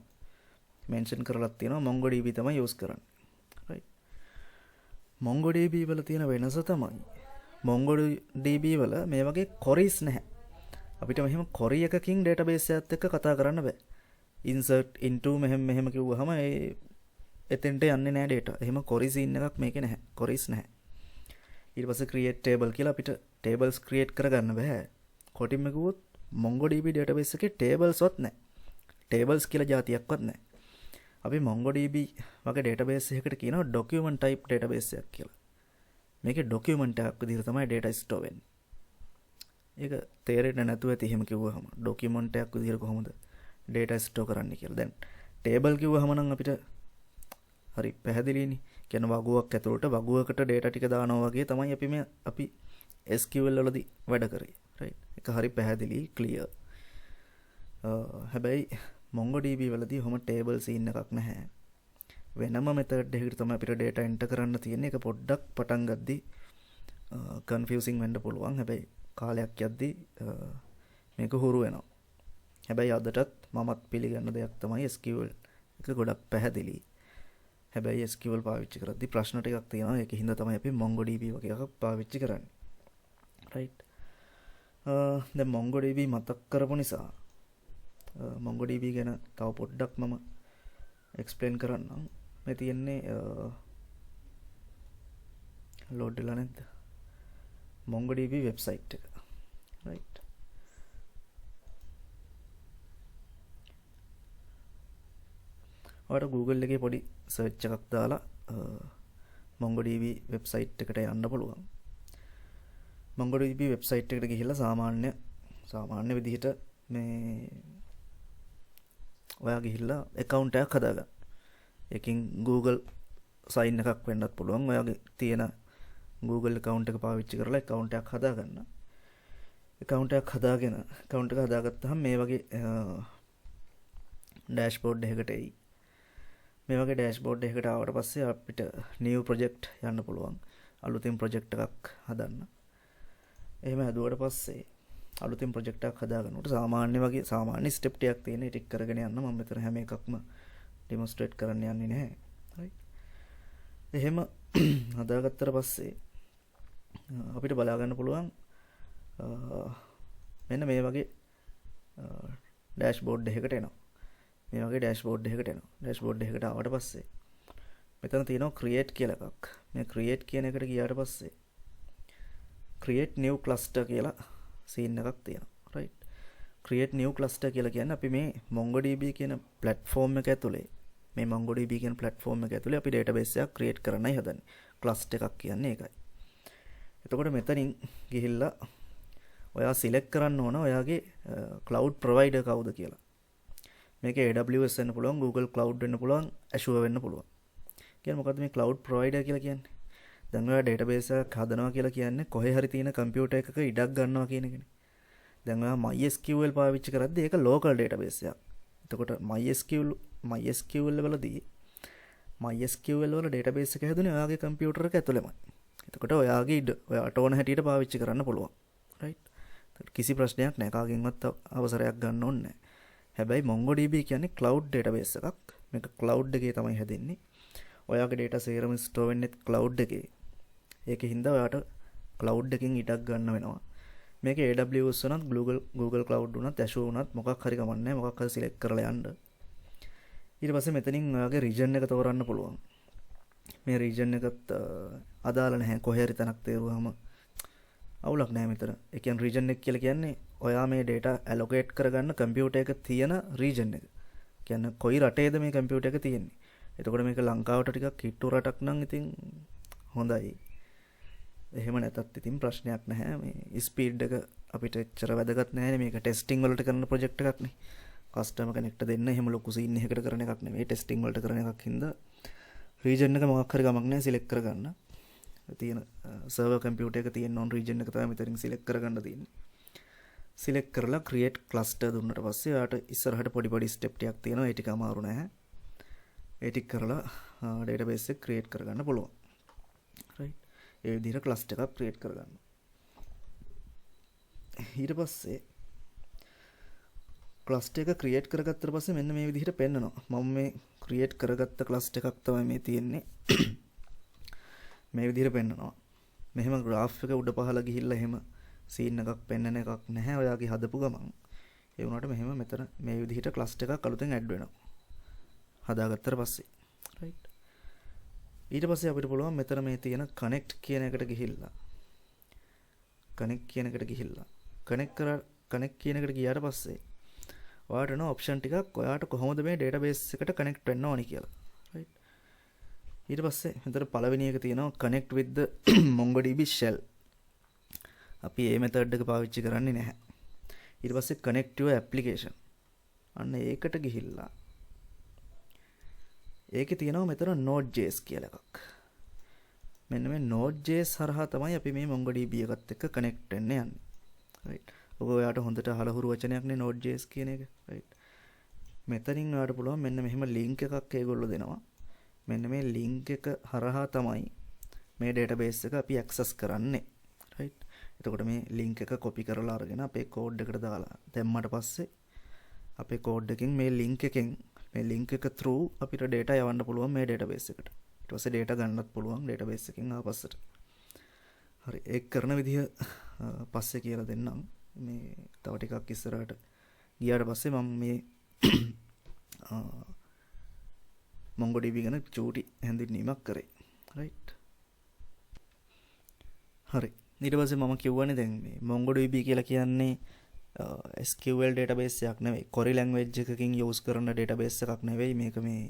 mention කරලා තියෙනවා MongoDB තමයි use කරන්නේ. right. MongoDB වල තියෙන වෙනස තමයි MongoDB වල මේ වගේ queries නැහැ. අපිට මෙහෙම query එකකින් database එකත් එක්ක කතා කරන්න බෑ. insert into මෙහෙම කිව්වහම එතෙන්ට යන්නේ නැහැ data. එහෙම query scene එකක් මේකේ නැහැ. queries නැහැ. ඊට පස්සේ create table කියලා අපිට tables create කරගන්න බෑ. කොටින්ම කිව්වොත් MongoDB database එකේ tables වත් නැහැ. tables කියලා જાතියක්වත් නැහැ. අපි MongoDB වගේ database එකකට කියනවා document type database එකක් කියලා. මේකේ document එකක් විදිහට තමයි data store වෙන්නේ. ඒක තේරෙන්නේ නැතුව ඇති එහෙම කිව්වහම document එකක් විදිහට කොහොමද data store කරන්නේ කියලා. දැන් table කිව්වහම නම් අපිට හරි පැහැදිලිනේ. කියන්නේ වගුවක් ඇතුළට වගුවකට data ටික දානවා වගේ තමයි අපි SQL වලදී වැඩ කරේ. right. ඒක හරි පැහැදිලි clear. හැබැයි MongoDB වලදී ඔහොම table scene එකක් නැහැ. වෙනම method එකකට තමයි අපිට data enter කරන්න තියෙන්නේ. ඒක පොඩ්ඩක් පටන් ගද්දී confusing වෙන්න පුළුවන්. හැබැයි කාලයක් යද්දී මේක හුරු වෙනවා. හැබැයි අදටත් මමත් පිළිගන්න දෙයක් තමයි SQL එක ගොඩක් පැහැදිලි. හැබැයි SQL පාවිච්චි කරද්දී ප්‍රශ්න ටිකක් තියෙනවා. ඒක හින්දා තමයි අපි MongoDB වගේ එකක් පාවිච්චි කරන්නේ. right. දැන් MongoDB මතක් කරපු නිසා MongoDB ගැන තව පොඩ්ඩක් මම explain කරන්නම්. මේ තියෙන්නේ load වෙලා නැද්ද? MongoDB website එක. right. ඔයාලට Google එකේ පොඩි search එකක් දාලා MongoDB website එකට යන්න පුළුවන්. MongoDB website එකට ගිහිල්ලා සාමාන්‍ය විදිහට මේ ඔයා ගිහිල්ලා account එකක් හදාගන්න. ඒකෙන් Google sign එකක් වෙන්නත් පුළුවන්. ඔයාගේ තියෙන Google account එක පාවිච්චි කරලා account එකක් හදාගන්න. account එකක් හදාගත්තාම මේ වගේ dashboard එකකට එයි. මේ වගේ dashboard එකකට ආවට පස්සේ අපිට new project යන්න පුළුවන්. අලුතින් project එකක් හදන්න. එහෙම හදුවට පස්සේ අලුතින් ප්‍රොජෙක්ට් එකක් හදාගන්නකොට සාමාන්‍ය වගේ සාමාන්‍ය ස්ටෙප් ටිකක් තියෙන ටික කරගෙන යන්න මම මෙතන හැම එකක්ම ඩෙමොන්ස්ට්‍රේට් කරන්න යන්නේ නැහැ. right එහෙම හදාගත්තට පස්සේ අපිට බලා ගන්න පුළුවන් මෙන්න මේ වගේ ඩෑෂ්බෝඩ් එකකට එනවා. මේ වගේ ඩෑෂ්බෝඩ් එකකට එනවා. ඩෑෂ්බෝඩ් එකකට ආවට පස්සේ මෙතන තියෙනවා create කියලා එකක්. මේ create කියන එකට ගියාට පස්සේ create new cluster කියලා scene එකක් තියෙනවා. right create new cluster කියලා කියන්නේ අපි මේ MongoDB කියන platform එක ඇතුලේ මේ MongoDB කියන platform එක ඇතුලේ අපි database එකක් create කරන්නයි හදන්නේ. cluster එකක් කියන්නේ ඒකයි. එතකොට මෙතනින් ගිහිල්ලා ඔයා select කරන්න ඕන ඔයාගේ cloud provider කවුද කියලා. මේක AWS වෙන්න පුළුවන්, Google Cloud වෙන්න පුළුවන්, Azure වෙන්න පුළුවන්. කියන්නේ මොකද්ද මේ cloud provider කියලා කියන්නේ? දැන් ඔයා database එකක් හදනවා කියලා කියන්නේ කොහේ හරි තියෙන computer එකක ඉඩක් ගන්නවා කියන එකනේ. දැන් ඔයා MySQL පාවිච්චි කරද්දී ඒක local database එකක්. එතකොට MySQL වලදී MySQL වල database එක හැදුනේ ඔයාගේ computer එක ඇතුළෙමයි. එතකොට ඔයාගේ ඉඩ ඔයාට ඕන හැටියට පාවිච්චි කරන්න පුළුවන්. right? කිසි ප්‍රශ්නයක් නැහැ. කාගෙන්වත් අවසරයක් ගන්න ඕනේ නැහැ. හැබැයි MongoDB කියන්නේ cloud database එකක්. මේක cloud එකේ තමයි හැදෙන්නේ. ඔයාගේ data සේරම store වෙන්නේ cloud එකේ. ඒකේ හින්දා ඔයාට cloud එකකින් ඉඩක් ගන්න වෙනවා. මේක AWS උනත් Google Cloud උනත් Azure උනත් මොකක් හරි කමක් නැහැ. මොකක් හරි select කරලා යන්න. ඊට පස්සේ මෙතනින් ඔයාගේ region එක තෝරන්න පුළුවන්. මේ region එකත් අදාළ නැහැ. කොහේ හරි තැනක් තේරුවාම අවුලක් නැහැ මෙතන. ඒ කියන්නේ region එක කියලා කියන්නේ ඔයා මේ data allocate කරගන්න computer එක තියෙන region එක. කියන්නේ කොයි රටේද මේ computer එක තියෙන්නේ. එතකොට මේක ලංකාවට ටිකක් කිට්ටු රටක් නම් ඉතින් හොඳයි. එහෙම නැතත් ඉතින් ප්‍රශ්නයක් නැහැ. මේ ස්පීඩ් එක අපිට එච්චර වැදගත් නැහැ. මේක ටෙස්ටිං වලට කරන ප්‍රොජෙක්ට් එකක් නේ. කස්ටමර් කෙනෙක්ට දෙන්න එහෙම ලොකු සීන් එකකට කරන එකක් නෙමෙයි. ටෙස්ටිං වලට කරන එකක් හින්දා region එක මොකක් හරි ගමක් නැහැ සිලෙක්ට් කරගන්න. තියෙන සර්වර් කම්පියුටර් එක තියෙන on region එක තමයි මෙතනින් සිලෙක්ට් කරගන්න තියෙන්නේ. සිලෙක්ට් කරලා create cluster දුන්නට පස්සේ ඔයාට ඉස්සරහට පොඩි ස්ටෙප් ටිකක් තියෙනවා. ඒ ටික අමාරු නැහැ. ඒ ටික කරලා database එක create කරගන්න පුළුවන්. right ඒ විදිහට cluster එකක් create කරගන්න. ඊට පස්සේ cluster එක create කරගත්තට පස්සේ මෙන්න මේ විදිහට පෙන්නනවා. මම මේ create කරගත්ත cluster එකක් තමයි මේ තියෙන්නේ. මේ විදිහට පෙන්නනවා. මෙහෙම graph එක උඩ පහළ ගිහිල්ලා එහෙම scene එකක් පෙන්නන එකක් නැහැ. ඔයාගේ හදපු ගමන් ඒ වුණාට මෙහෙම මෙතන මේ විදිහට cluster එකක් අලුතෙන් add වෙනවා. හදාගත්තට පස්සේ right ඊට පස්සේ අපිට පුළුවන් මෙතන මේ තියෙන connect කියන එකට ගිහිල්ලා connect කියන එකට ගියාට පස්සේ ඔයාට එන option ටිකක් ඔයාට කොහොමද මේ database එකට connect වෙන්න ඕනි කියලා right ඊට පස්සේ මෙතන පළවෙනි එක තියෙනවා connect with the MongoDB shell අපි මේ method එක පාවිච්චි කරන්නේ නැහැ ඊට පස්සේ connect your application අන්න ඒකට ගිහිල්ලා ඒකේ තියෙනවා මෙතන Node.js කියලා එකක්. මෙන්න මේ Node.js හරහා තමයි අපි මේ MongoDB එකත් එක්ක connect වෙන්න යන්නේ. right. ඔබ ඔයාට හොඳට අහලා හුරු වචනයක් නේ Node.js කියන එක. right. මෙතනින් ඔයාට පුළුවන් මෙන්න මෙහෙම link එකක් ඒගොල්ලෝ දෙනවා. මෙන්න මේ link එක හරහා තමයි මේ database එක අපි access කරන්නේ. right. එතකොට මේ link එක copy කරලා අරගෙන අපේ code එකට දාලා දැම්මට පස්සේ අපේ code එකෙන් මේ link එකෙන් මේ link එක through අපිට data යවන්න පුළුවන් මේ database එකට. ඊට පස්සේ data ගන්නත් පුළුවන් database එකෙන් ආපස්සට. හරි ඒක කරන විදිහ පස්සේ කියලා දෙන්නම්. මේ තව ටිකක් ඉස්සරහට ගියාට පස්සේ මම මේ MongoDB ගැන චූටි හැඳින්වීමක් කරේ. right. හරි. ඊට පස්සේ මම කියවනේ දැන් මේ MongoDB කියලා කියන්නේ SQL database එකක් නෙවෙයි Query language එකකින් use කරන database එකක් නෙවෙයි මේක මේ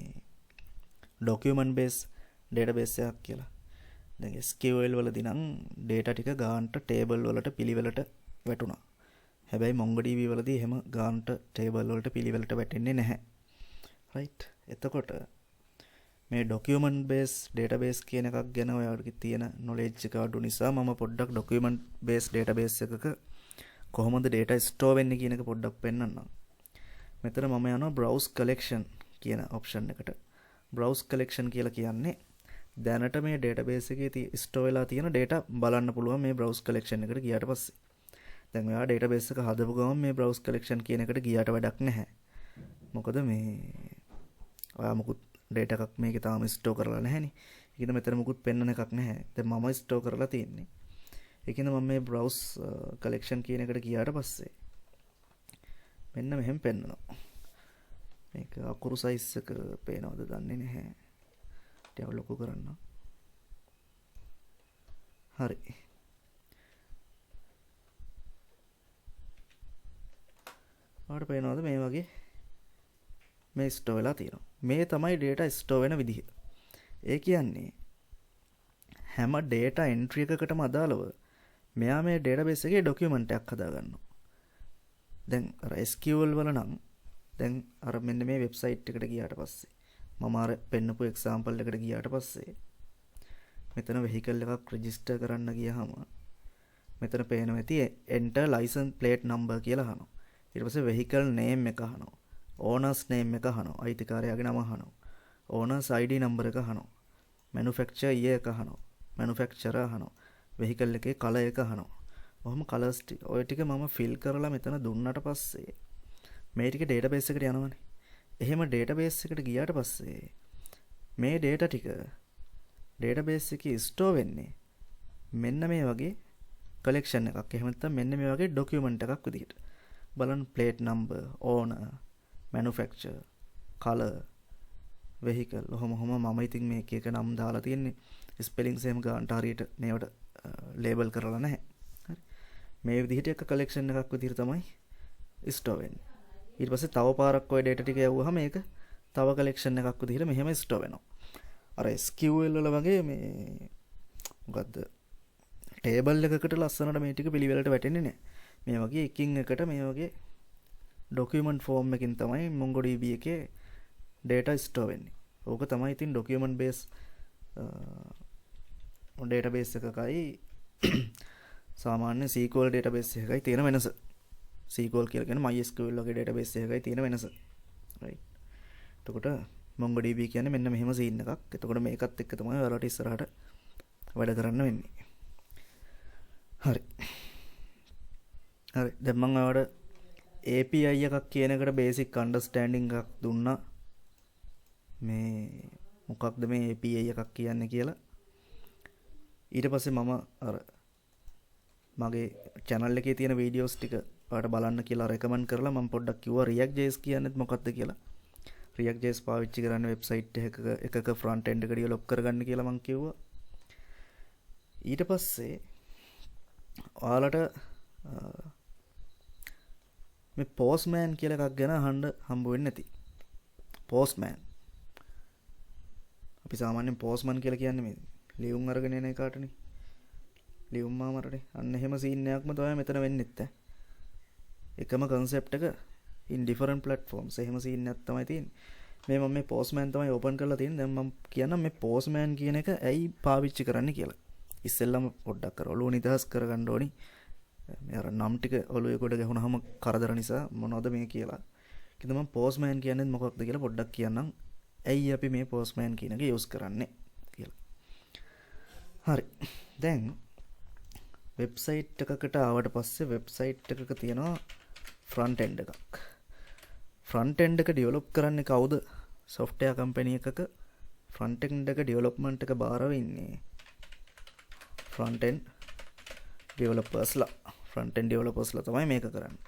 document based database එකක් කියලා. දැන් SQL වලදී නම් data ටික ගානට table වලට පිළිවෙලට වැටුණා. හැබැයි MongoDB වලදී එහෙම ගානට table වලට පිළිවෙලට වැටෙන්නේ නැහැ. right. එතකොට මේ document based database කියන එකක් ගැන ඔයාලට තියෙන knowledge එක අඩු නිසා මම පොඩ්ඩක් document based database එකක කොහොමද data store වෙන්නේ කියන එක පොඩ්ඩක් පෙන්නන්නම්. මෙතන මම යනවා browse collection කියන option එකට. browse collection කියලා කියන්නේ දැනට මේ database එකේ store වෙලා තියෙන data බලන්න පුළුවන් මේ browse collection එකට ගියාට පස්සේ. දැන් ඔයා ඩේටාබේස් එක හදපු ගමන් මේ browse collection කියන එකට ගියාට වැඩක් නැහැ. මොකද මේ ඔයා මුකුත් data එකක් මේකේ තාම ස්ටෝර් කරලා නැහැනේ. ඒකින්ද මෙතන මුකුත් පෙන්වන එකක් නැහැ. දැන් මම ස්ටෝර් කරලා තියෙන්නේ. ඒකින්ද මම මේ browse collection කියන එකට ගියාට පස්සේ මෙන්න මෙහෙම පෙන්වනවා. මේක අකුරු size එක පේනවද දන්නේ නැහැ. ටිකක් ලොකු කරන්න. හරි. ඔයාලට පේනවද මේ වගේ මේ ස්ටෝර් වෙලා තියෙනවා. මේ තමයි data ස්ටෝර් වෙන විදිහ. ඒ කියන්නේ හැම data entry එකකටම අදාළව මෙයා මේ database එකේ document එකක් හදා ගන්නවා. දැන් අර SQL වල නම් දැන් අර මෙන්න මේ වෙබ්සයිට් එකට ගියාට පස්සේ මම අර පෙන්නපු example එකට ගියාට පස්සේ මෙතන vehicle එකක් register කරන්න ගියාම මෙතන පේනවා ඇති enter license plate number කියලා අහනවා. ඊට පස්සේ vehicle name එක අහනවා. owners name එක අහනවා. අයිතිකාරයාගේ නම අහනවා. owners ID number එක අහනවා. manufacturer year එක අහනවා. manufacturer අහනවා. vehicle එකේ color එක අහනවා. ඔහොම colors ටික ඔය ටික මම fill කරලා මෙතන දුන්නාට පස්සේ මේ ටික database එකට යනවනේ. එහෙම database එකට ගියාට පස්සේ මේ data ටික database එකේ store වෙන්නේ මෙන්න මේ වගේ collection එකක්. එහෙම නැත්නම් මෙන්න මේ වගේ document එකක් විදිහට. බලන්න plate number, owner, manufacturer, color, vehicle. ඔහොම මම ඉතින් මේක එක නම් දාලා තියෙන්නේ. spellings එහෙම ගන්නට හරියට මේවට label කරලා නැහැ. හරි. මේ විදිහට එක collection එකක් විදිහට තමයි store වෙන්නේ. ඊට පස්සේ තව පාරක් ඔය data ටික යවුවාම මේක තව collection එකක් විදිහට මෙහෙම store වෙනවා. අර SQL වල වගේ මේ මොකද්ද table එකකට ලස්සනට මේ ටික පිළිවෙලට වැටෙන්නේ නැහැ. මේ වගේ එකින් එකට මේ වගේ document form එකකින් තමයි MongoDB එකේ data store වෙන්නේ. ඕක තමයි ඉතින් document base database එකකයි සාමාන්‍ය SQL database එකකයි තියෙන වෙනස. SQL කියලා කියන්නේ MySQL වගේ database එකකයි තියෙන වෙනස. right. එතකොට MongoDB කියන්නේ මෙන්න මෙහෙම scene එකක්. එතකොට මේකත් එක්ක තමයි ඔයාලට ඉස්සරහට වැඩ කරන්න වෙන්නේ. හරි. හරි. දැන් මම ඔයාලට API එකක් කියන එකට basic understanding එකක් දුන්නා. මේ මොකක්ද මේ API එකක් කියන්නේ කියලා. ඊට පස්සේ මම අර මගේ channel එකේ තියෙන videos ටික ඔයාලට බලන්න කියලා recommend කරලා මම පොඩ්ඩක් කිව්වා React.js කියන්නේත් මොකක්ද කියලා. React.js පාවිච්චි කරන්න වෙබ්සයිට් එකක front end එක develop කරගන්න කියලා මම කිව්වා. ඊට පස්සේ ඔයාලට මේ postman කියලා එකක් ගැන අහන්න හම්බ වෙන්නේ නැති. postman. අපි සාමාන්‍යයෙන් postman කියලා කියන්නේ මේ ලියුම් අරගෙන එන එකටනේ. ලියුම් මාමරනේ. අන්න එහෙම scene එකක්ම තමයි මෙතන වෙන්නෙත් ඈ. එකම concept එක in different platforms. එහෙම scene එකක් තමයි තියෙන්නේ. මේ මම මේ postman තමයි open කරලා තියෙන්නේ. දැන් මම කියන්නම් මේ postman කියන එක ඇයි පාවිච්චි කරන්න කියලා. ඉස්සෙල්ලම පොඩ්ඩක් කර ඔළුව නිදහස් කරගන්න ඕනි. මේ අර නම් ටික ඔළුවේ කොට ගැහුනහම කරදර නිසා මොනවද මේ කියලා. කිව්ද මම postman කියන්නේ මොකක්ද කියලා පොඩ්ඩක් කියන්නම්. ඇයි අපි මේ postman කියන එක use කරන්නේ කියලා. හරි. දැන් වෙබ්සයිට් එකකට ආවට පස්සේ වෙබ්සයිට් එකක තියෙනවා front end එකක්. front end එක develop කරන්නේ කවුද? software company එකක front end එක development එක බාර වෙන්නේ front end developers ලා. front end developers ලා තමයි මේක කරන්නේ.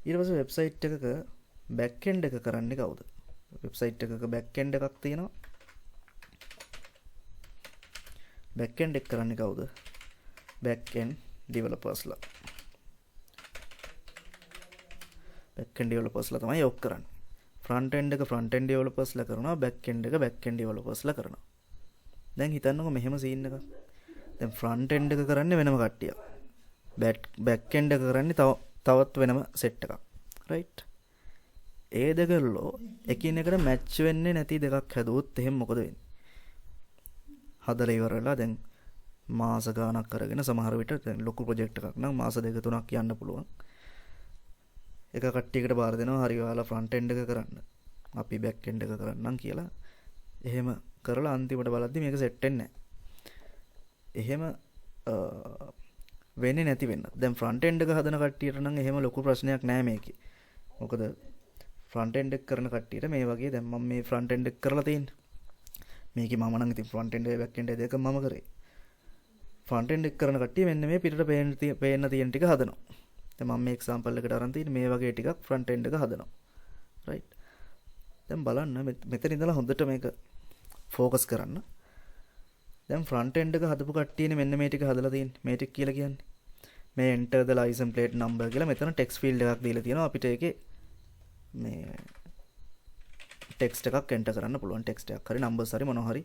ඊට පස්සේ වෙබ්සයිට් එකක back end එක කරන්නේ කවුද? වෙබ්සයිට් එකක back end එකක් තියෙනවා. back end එක කරන්නේ කවුද? back end developers ලා. back end developers ලා තමයි ඔක් කරන්නේ. front end එක front end developers ලා කරනවා, back end එක back end developers ලා කරනවා. දැන් හිතන්නකෝ මෙහෙම scene එකක්. දැන් front end එක කරන්නේ වෙනම කට්ටියක්. back end එක කරන්නේ තවත් වෙනම set එකක්. right? ඒ දෙකල්ලෝ එකිනෙකට match වෙන්නේ නැති දෙකක් හැදුවොත් එහෙනම් මොකද වෙන්නේ? හදලා ඉවරලා දැන් මාස ගාණක් කරගෙන සමහර විට දැන් ලොකු ප්‍රොජෙක්ට් එකක් නම් මාස 2-3ක් යන්න පුළුවන්. එක කට්ටියකට බාර දෙනවා හරි ඔයාලා front end එක කරන්න. අපි back end එක කරන්නම් කියලා. එහෙම කරලා අන්තිමට බලද්දි මේක සෙට් වෙන්නේ නැහැ. එහෙම වෙන්නේ නැති වෙන්න. දැන් ෆ්‍රන්ට් එන්ඩ් එක හදන කට්ටියට නම් එහෙම ලොකු ප්‍රශ්නයක් නෑ මේකේ. මොකද ෆ්‍රන්ට් එන්ඩ් එක කරන කට්ටියට මේ වගේ දැන් මම මේ ෆ්‍රන්ට් එන්ඩ් එක කරලා තියෙන්නේ. මේකේ මම නම් ඉතින් ෆ්‍රන්ට් එන්ඩ් එක බෑක් එන්ඩ් එක දෙකම මම කරේ. ෆ්‍රන්ට් එන්ඩ් එක කරන කට්ටිය මෙන්න මේ පිටට පේන්න තියෙන ටික හදනවා. දැන් මම මේ එක්සැම්පල් එකට අරන් තියෙන්නේ මේ වගේ ටිකක් ෆ්‍රන්ට් එන්ඩ් එක හදනවා. රයිට්. දැන් බලන්න මෙතන ඉඳලා හොඳට මේක ફોකස් කරන්න. දැන් ෆ්‍රන්ට් එන්ඩ් එක හදපු කට්ටියනේ මෙන්න මේ ටික හදලා තියෙන්නේ. මේ ටික කියලා කියන්නේ. මේ enter the license plate number කියලා මෙතන text field එකක් දීලා තියෙනවා. අපිට ඒකේ මේ text එකක් enter කරන්න පුළුවන්. text එකක් හරි numbers හරි මොනවා හරි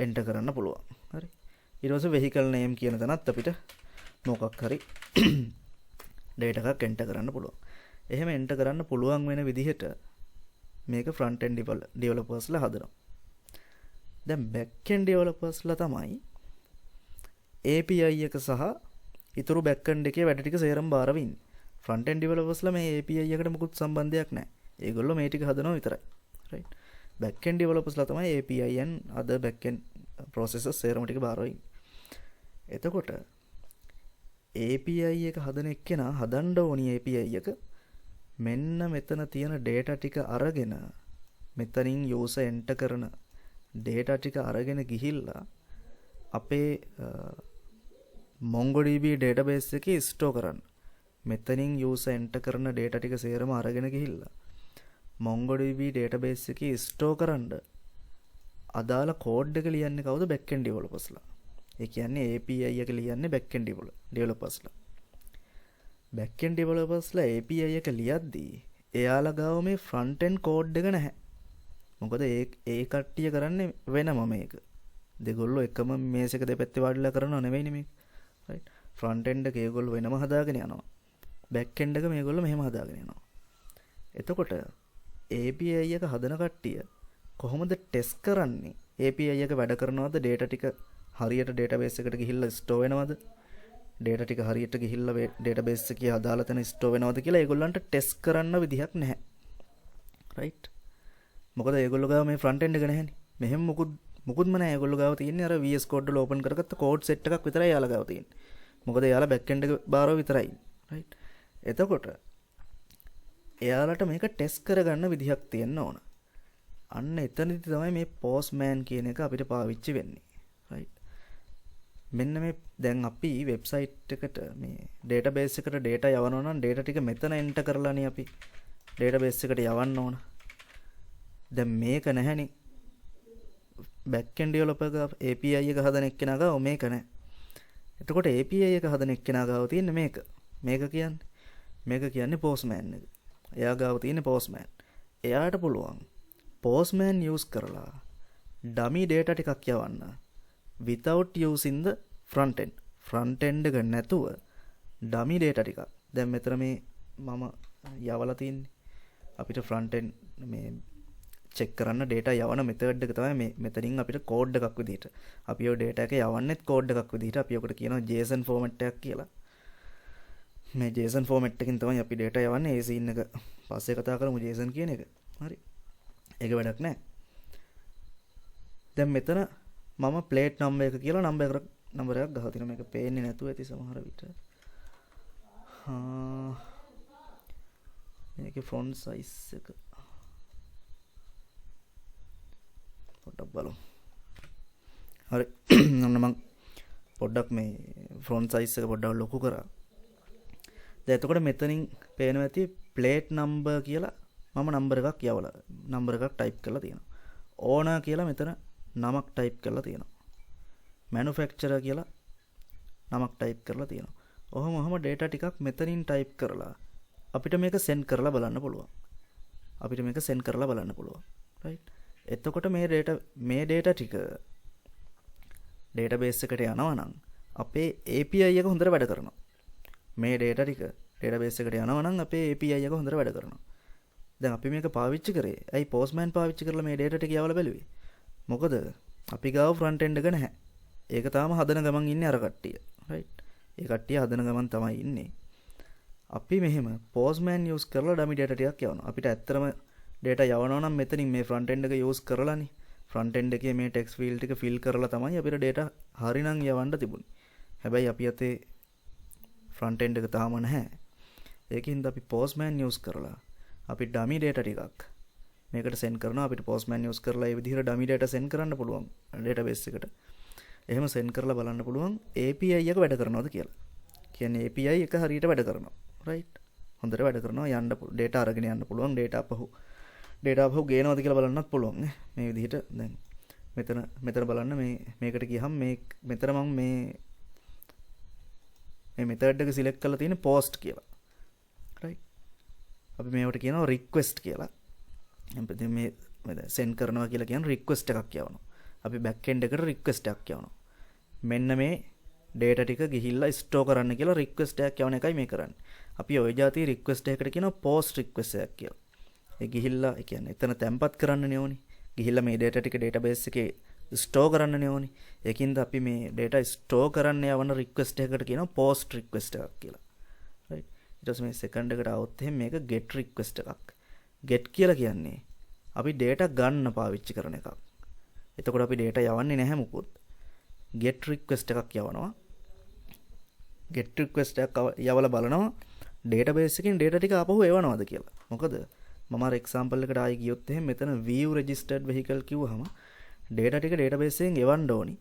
enter කරන්න පුළුවන්. හරි. ඊට පස්සේ vehicle name කියන තැනත් අපිට මොකක් හරි data එකක් enter කරන්න පුළුවන්. එහෙම enter කරන්න පුළුවන් වෙන විදිහට මේක front end developersලා හදනවා. දැන් back end developersලා තමයි API එක සහ ඊතුරු back end එකේ වැඩ ටික සේරම බාර වෙන්නේ. front end developersලා මේ API එකට මුකුත් සම්බන්ධයක් නැහැ. ඒගොල්ලෝ මේ ටික හදනවා විතරයි. right. back end developersලා තමයි API and other back end processes සේරම ටික බාර වෙන්නේ. එතකොට API එක හදන එක්කෙනා හදන්න ඕනි API එක මෙන්න මෙතන තියෙන data ටික අරගෙන මෙතනින් user enter කරන data ටික අරගෙන ගිහිල්ලා අපේ MongoDB database එකේ store කරන්න. මෙතනින් user enter කරන data ටික සේරම අරගෙන ගිහිල්ලා MongoDB database එකේ store කරන්න අදාළ code එක ලියන්නේ කවුද? backend developersලා. ඒ කියන්නේ API එක ලියන්නේ backend developersලා. backend developersලා API එක ලියද්දී එයාලා ගාව මේ front end code එක නැහැ. මොකද ඒ කට්ටිය කරන්නේ වෙනම මේක. දෙගොල්ලෝ එකම මේස් එක දෙපැත්තේ වාඩිලා කරනව නෙවෙයිනේ මේක. right. front end එක ඒගොල්ලෝ වෙනම හදාගෙන යනවා. back end එක මේගොල්ලෝ මෙහෙම හදාගෙන යනවා. එතකොට API එක හදන කට්ටිය කොහොමද ටෙස්ට් කරන්නේ? API එක වැඩ කරනවද? data ටික හරියට database එකට ගිහිල්ලා store වෙනවද? data ටික හරියට ගිහිල්ලා database එකේ අදාළ තැන store වෙනවද කියලා ඒගොල්ලන්ට ටෙස්ට් කරන්න විදිහක් නැහැ. right. මොකද ඒගොල්ලෝ ගාව මේ front end එක නැහැනේ. මෙහෙම මුකුත්ම නැහැ. ඒගොල්ලෝ ගාව තියෙන්නේ අර VS Code වල open කරගත්ත code set එකක් විතරයි යාලා ගාව තියෙන්නේ. මොකද යාලා back end එක බාරව විතරයි. right. එතකොට එයාලට මේක ටෙස්ට් කරගන්න විදිහක් තියෙන්න ඕන. අන්න එතනදි තමයි මේ postman කියන එක අපිට පාවිච්චි වෙන්නේ. right. මෙන්න මේ දැන් අපි වෙබ්සයිට් එකට මේ database එකට data යවනවා නම් data ටික මෙතන enter කරලානේ අපි database එකට යවන්න ඕන. දැන් මේක නැහැනේ. back end developer API එක හදන එක්කෙනා ගාව මේක නැහැ. එතකොට API එක හදන එක්කෙනා ගාව තියෙන්නේ මේක. මේක කියන්නේ postman එක. එයා ගාව තියෙන්නේ postman. එයාට පුළුවන් postman use කරලා dummy data ටිකක් යවන්න without using the front end එක නැතුව dummy data ටිකක්. දැන් මෙතන මේ මම යවලා තින්නේ අපිට front end මේ check කරන්න data යවන method එක තමයි මේ මෙතනින් අපිට code එකක් විදිහට අපි ඔය data එක යවන්නෙත් code එකක් විදිහට අපි ඔකට කියනවා JSON format එකක් කියලා. මේ JSON format එකකින් තමයි අපි data යවන්නේ. ඒ scene එක පස්සේ කතා කරමු JSON කියන එක. හරි. ඒක වැඩක් නැහැ. දැන් මෙතන මම plate number එක කියලා number එකක් ගහලා තිනවා. මේක පේන්නේ නැතුව ඇති සමහර විට. මේකේ font size එක පොඩ්ඩක් බලමු. හරි. ඔන්න මම පොඩ්ඩක් මේ font size එක පොඩ්ඩක් ලොකු කරා. දැන් එතකොට මෙතනින් පේනවා ඇති plate number කියලා මම number එකක් යවලා number එකක් type කරලා තියෙනවා. owner කියලා මෙතන නමක් type කරලා තියෙනවා. manufacturer කියලා නමක් type කරලා තියෙනවා. ඔහොම data ටිකක් මෙතනින් type කරලා අපිට මේක send කරලා බලන්න පුළුවන්. right. එතකොට මේ data ටික database එකට යනවා නම් අපේ API එක හොඳට වැඩ කරනවා. මේ data ටික database එකට යනවා නම් අපේ API එක හොඳට වැඩ කරනවා. දැන් අපි මේක පාවිච්චි කරේ. ඇයි postman පාවිච්චි කරලා මේ data ටික යවලා බැලුවේ? මොකද අපි ගාව front end එක නැහැ. ඒක තාම හදන ගමන් ඉන්නේ අර කට්ටිය. right. ඒ කට්ටිය හදන ගමන් තමයි ඉන්නේ. අපි මෙහෙම postman use කරලා dummy data ටිකක් යවනවා. අපිට ඇත්තටම data යවනවා නම් මෙතනින් මේ front end එක use කරලානේ. front end එකේ මේ text field ටික fill කරලා තමයි අපිට data හරිනම් යවන්න තිබුණේ. හැබැයි අපි අතේ ෆ්‍රන්ට් එන්ඩ් එක තාම නැහැ. ඒකින්ද අපි Postman use කරලා අපි dummy data ටිකක් මේකට send කරනවා. අපිට Postman use කරලා ඒ විදිහට dummy data send කරන්න පුළුවන් database එකට. එහෙම send කරලා බලන්න පුළුවන් API එක වැඩ කරනවද කියලා. කියන්නේ API එක හරියට වැඩ කරනවා. right? හොඳට වැඩ කරනවා. යන්න data අරගෙන යන්න පුළුවන්. data අපහු ගේනවද කියලා බලන්නත් පුළුවන් නේ. මේ විදිහට දැන් මෙතන බලන්න මේකට ගියහම මෙතන මම මේ method එක select කරලා තියෙන post කියලා. right? අපි මේවට කියනවා request කියලා. අපි මේ send කරනවා කියලා කියන request එකක් යවනවා. අපි back end එකට request එකක් යවනවා. මෙන්න මේ data ටික ගිහිල්ලා store කරන්න කියලා request එකක් යවන එකයි මේ කරන්නේ. අපි ওই જાතිය request එකකට කියනවා post request එකක් කියලා. ඒ ගිහිල්ලා ඒ කියන්නේ එතන තැම්පත් කරන්නනේ ඕනි. ගිහිල්ලා මේ data ටික database එකේ store කරන්නනේ ඕනි. ඒකින්ද අපි මේ data store කරන්න යවන request එකකට කියනවා post request එකක් කියලා. right? ඊට පස්සේ මේ second එකට આવොත් එහෙනම් මේක get request එකක්. get කියලා කියන්නේ අපි data ගන්න පාවිච්චි කරන එකක්. එතකොට අපි data යවන්නේ නැහැ මුකුත්. get request එකක් යවනවා. get request එකක් යවලා බලනවා database එකකින් data ටික ආපහු එවනවද කියලා. මොකද මම අර example එකට ආයෙ ගියොත් එහෙනම් මෙතන view registered vehicle කිව්වහම data ටික database එකෙන් එවන්න ඕනි.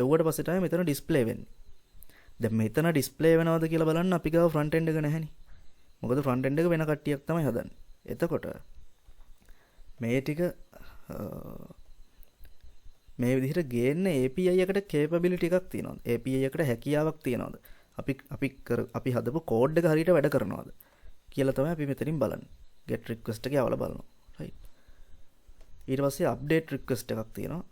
එව්වට පස්සේ තමයි මෙතන display වෙන්නේ. දැන් මෙතන display වෙනවද කියලා බලන්න අපි ගාව front end එක නැහැනේ. මොකද front end එක වෙන කට්ටියක් තමයි හදන්නේ. එතකොට මේ ටික මේ විදිහට ගේන්න API එකට capability එකක් තියෙනවද? API එකට හැකියාවක් තියෙනවද? අපි හදපු code එක හරියට වැඩ කරනවද කියලා තමයි අපි මෙතනින් බලන්නේ. get request එක යවලා බලනවා. right? ඊට පස්සේ update request එකක් තියෙනවා.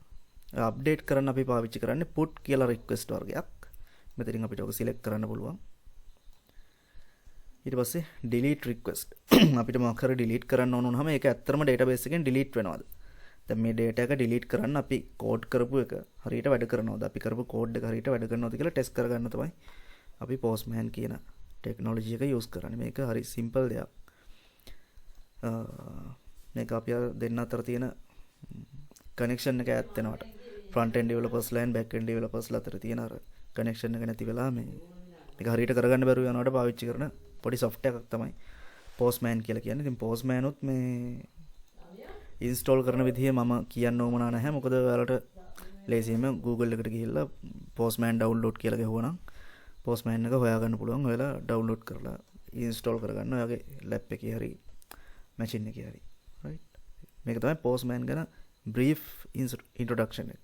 update කරන්න අපි පාවිච්චි කරන්නේ put කියලා request වර්ගයක්. මෙතනින් අපිට ඔක select කරන්න පුළුවන්. ඊට පස්සේ delete request. අපිට මොකක් හරි delete කරන්න ඕන වුනහම ඒක ඇත්තටම database එකෙන් delete වෙනවද? දැන් මේ data එක delete කරන්න අපි code කරපු එක හරියට වැඩ කරනවද? අපි කරපු code එක හරියට වැඩ කරනවද කියලා test කරගන්න තමයි අපි Postman කියන technology එක use කරන්නේ. මේක හරි simple දෙයක්. මේක අපි දෙන්න අතර තියෙන connection එක ඈත් වෙනවට front end developers ලා and back end developers ලා අතර තියෙන අර connection එක නැති වෙලා මේක හරියට කරගන්න බැරුව යනවට පාවිච්චි කරන පොඩි software එකක් තමයි Postman කියලා කියන්නේ. ඉතින් Postman උත් මේ install කරන විදිහ මම කියන්න ඕමනා නැහැ. මොකද ඔයාලට ලේසියෙන්ම Google එකට ගිහිල්ලා Postman download කියලා ගහුවනම් Postman එක හොයාගන්න පුළුවන්. ඔයාලා download කරලා install කරගන්න ඔයාගේ lap එකේ හරි machine එකේ හරි. right? මේක තමයි Postman ගැන brief introduction එක.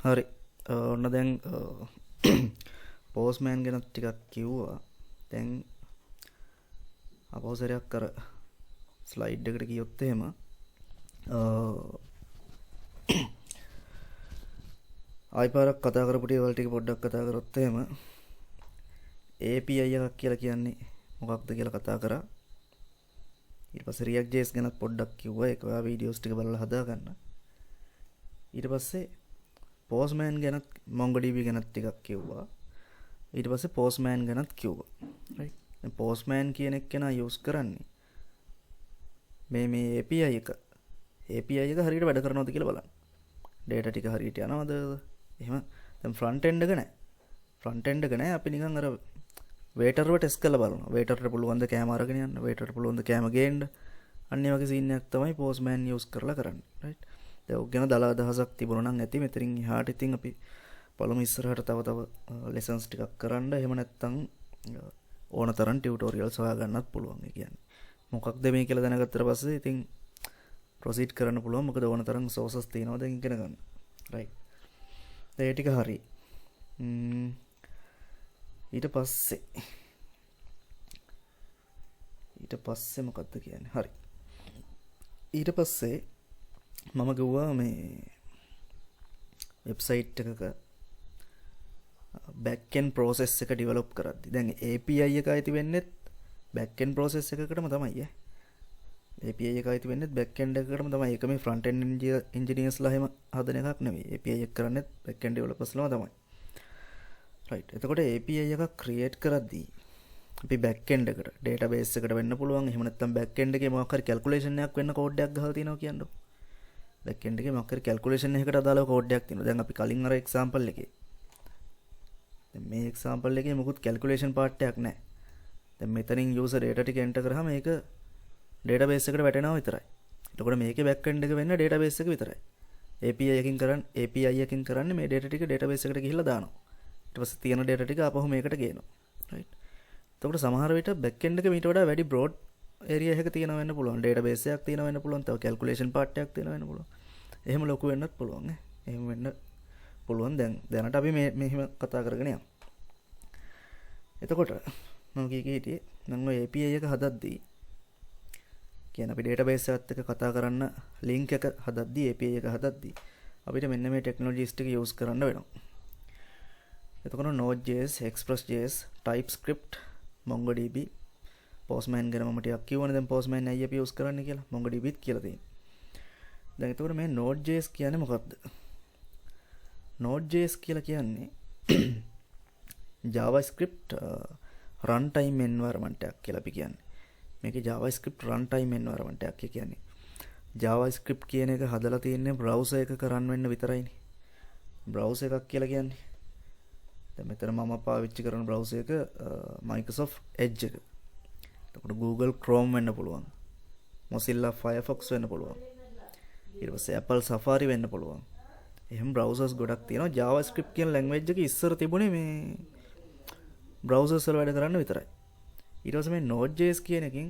හරි. ඔන්න දැන් Postman ගැන ටිකක් කිව්වා. දැන් අපෝසරයක් කර ස්ලයිඩ් එකට ගියොත් එහෙම ආයිපාරක් කතා කරපු ටික ටික පොඩ්ඩක් කතා කරොත් එහෙම API එකක් කියලා කියන්නේ මොකක්ද කියලා කතා කරා. ඊට පස්සේ React.js ගැන පොඩ්ඩක් කිව්වා. ඒක ඔයා වීඩියෝස් ටික බලලා හදාගන්න. ඊට පස්සේ Postman ගැන MongoDB ගැන ටිකක් කිව්වා. ඊට පස්සේ Postman ගැනත් කිව්වා. right? දැන් Postman කියන එක කෙනා use කරන්නේ මේ API එක හරියට වැඩ කරනවද කියලා බලන්න. data ටික හරියට යනවද? එහෙම දැන් front end එක නැහැ. front end එක නැහැ. අපි නිකන් අර waiterව test කරලා බලනවා. waiterට පුළුවන් ද කැම අරගෙන යන්න? waiterට පුළුවන් ද කැම ගේන්න? අන්න ඒ වගේ scene එකක් තමයි Postman use කරලා කරන්නේ. right? දැන් ඔක් ගැන දල අදහසක් තිබුණා නම් ඇති. මෙතනින් එහාට ඉතින් අපි බලමු ඉස්සරහට තව lessons ටිකක් කරන්න. එහෙම නැත්නම් ඕන තරම් tutorials හොයාගන්නත් පුළුවන්. ඒ කියන්නේ මොකක්ද මේ කියලා දැනගත්තට පස්සේ ඉතින් proceed කරන්න පුළුවන්. මොකද ඕන තරම් sources තියෙනවා දැන් ඉගෙන ගන්න. right? ඒ ටික හරි. ඊට පස්සේ මොකක්ද කියන්නේ? හරි. ඊට පස්සේ මම ගිහුවා මේ වෙබ්සයිට් එකක back end process එක develop කරද්දි. දැන් API එක අයිති වෙන්නේ back end process එකකටම තමයි. API එක අයිති වෙන්නේ back end එකකටම තමයි. ඒක මේ front end engineers ලා එහෙම හදන එකක් නෙවෙයි. API එක කරන්නේ back end developers ලාම තමයි. right? එතකොට API එකක් create කරද්දී අපි back end එකට database එකට වෙන්න පුළුවන්. එහෙම නැත්නම් back end එකේ මොකක් හරි calculation එකක් වෙන්න code එකක් ගහලා තියෙනවා කියන්නේ. back end එකේ මොකක් හරි calculation එකකට අදාළව code එකක් තියෙනවා. දැන් අපි කලින් අර example එකේ දැන් මේ එක්සැම්පල් එකේ මොකුත් කැල්කියුලේෂන් පාර්ට් එකක් නැහැ. දැන් මෙතනින් යූසර් data ටික එන්ටර් කරාම ඒක database එකට වැටෙනවා විතරයි. එතකොට මේකේ back end එක වෙන්නේ database එක විතරයි. API එකකින් කරන්නේ මේ data ටික database එකට ගිහිල්ලා දානවා. ඊට පස්සේ තියෙන data ටික ආපහු මේකට ගේනවා. right. එතකොට සමහර විට back end එක මීට වඩා වැඩි broad area එකක තියෙනවා වෙන්න පුළුවන්. database එකක් තියෙනවා වෙන්න පුළුවන්. තව calculation part එකක් තියෙනවා වෙන්න පුළුවන්. එහෙම ලොකු වෙන්නත් පුළුවන් නේ. එහෙම වෙන්න පුළුවන්. දැනට අපි මෙහෙම කතා කරගෙන යමු. එතකොට මම හිටියේ නම් ඔය API එක හදද්දී කියන්නේ අපි database එකත් එක්ක කතා කරන්න link එක හදද්දී API එක හදද්දී අපිට මෙන්න මේ technologies ටික use කරන්න වෙනවා. එතකොට Node.js, Express.js, TypeScript, MongoDB, Postman ගැන මම ටිකක් කියවනේ. දැන් Postman ඇයි අපි use කරන්නේ කියලා MongoDBත් කියලා තියෙනවා. දැන් එතකොට මේ Node.js කියන්නේ මොකක්ද? Node.js කියලා කියන්නේ JavaScript runtime environment එකක් කියලා අපි කියන්නේ. මේකේ JavaScript runtime environment එකක් කියන්නේ. JavaScript කියන එක හදලා තියෙන්නේ browser එකක run වෙන්න විතරයිනේ. browser එකක් කියලා කියන්නේ. දැන් මෙතන මම පාවිච්චි කරන browser එක Microsoft Edge එක. එතකොට Google Chrome වෙන්න පුළුවන්. Mozilla Firefox වෙන්න පුළුවන්. ඊට පස්සේ Apple Safari වෙන්න පුළුවන්. එහෙම browsers ගොඩක් තියෙනවා. JavaScript කියන language එක ඉස්සර තිබුණේ මේ browsers වල වැඩ කරන්න විතරයි. ඊට පස්සේ මේ Node.js කියන එකෙන්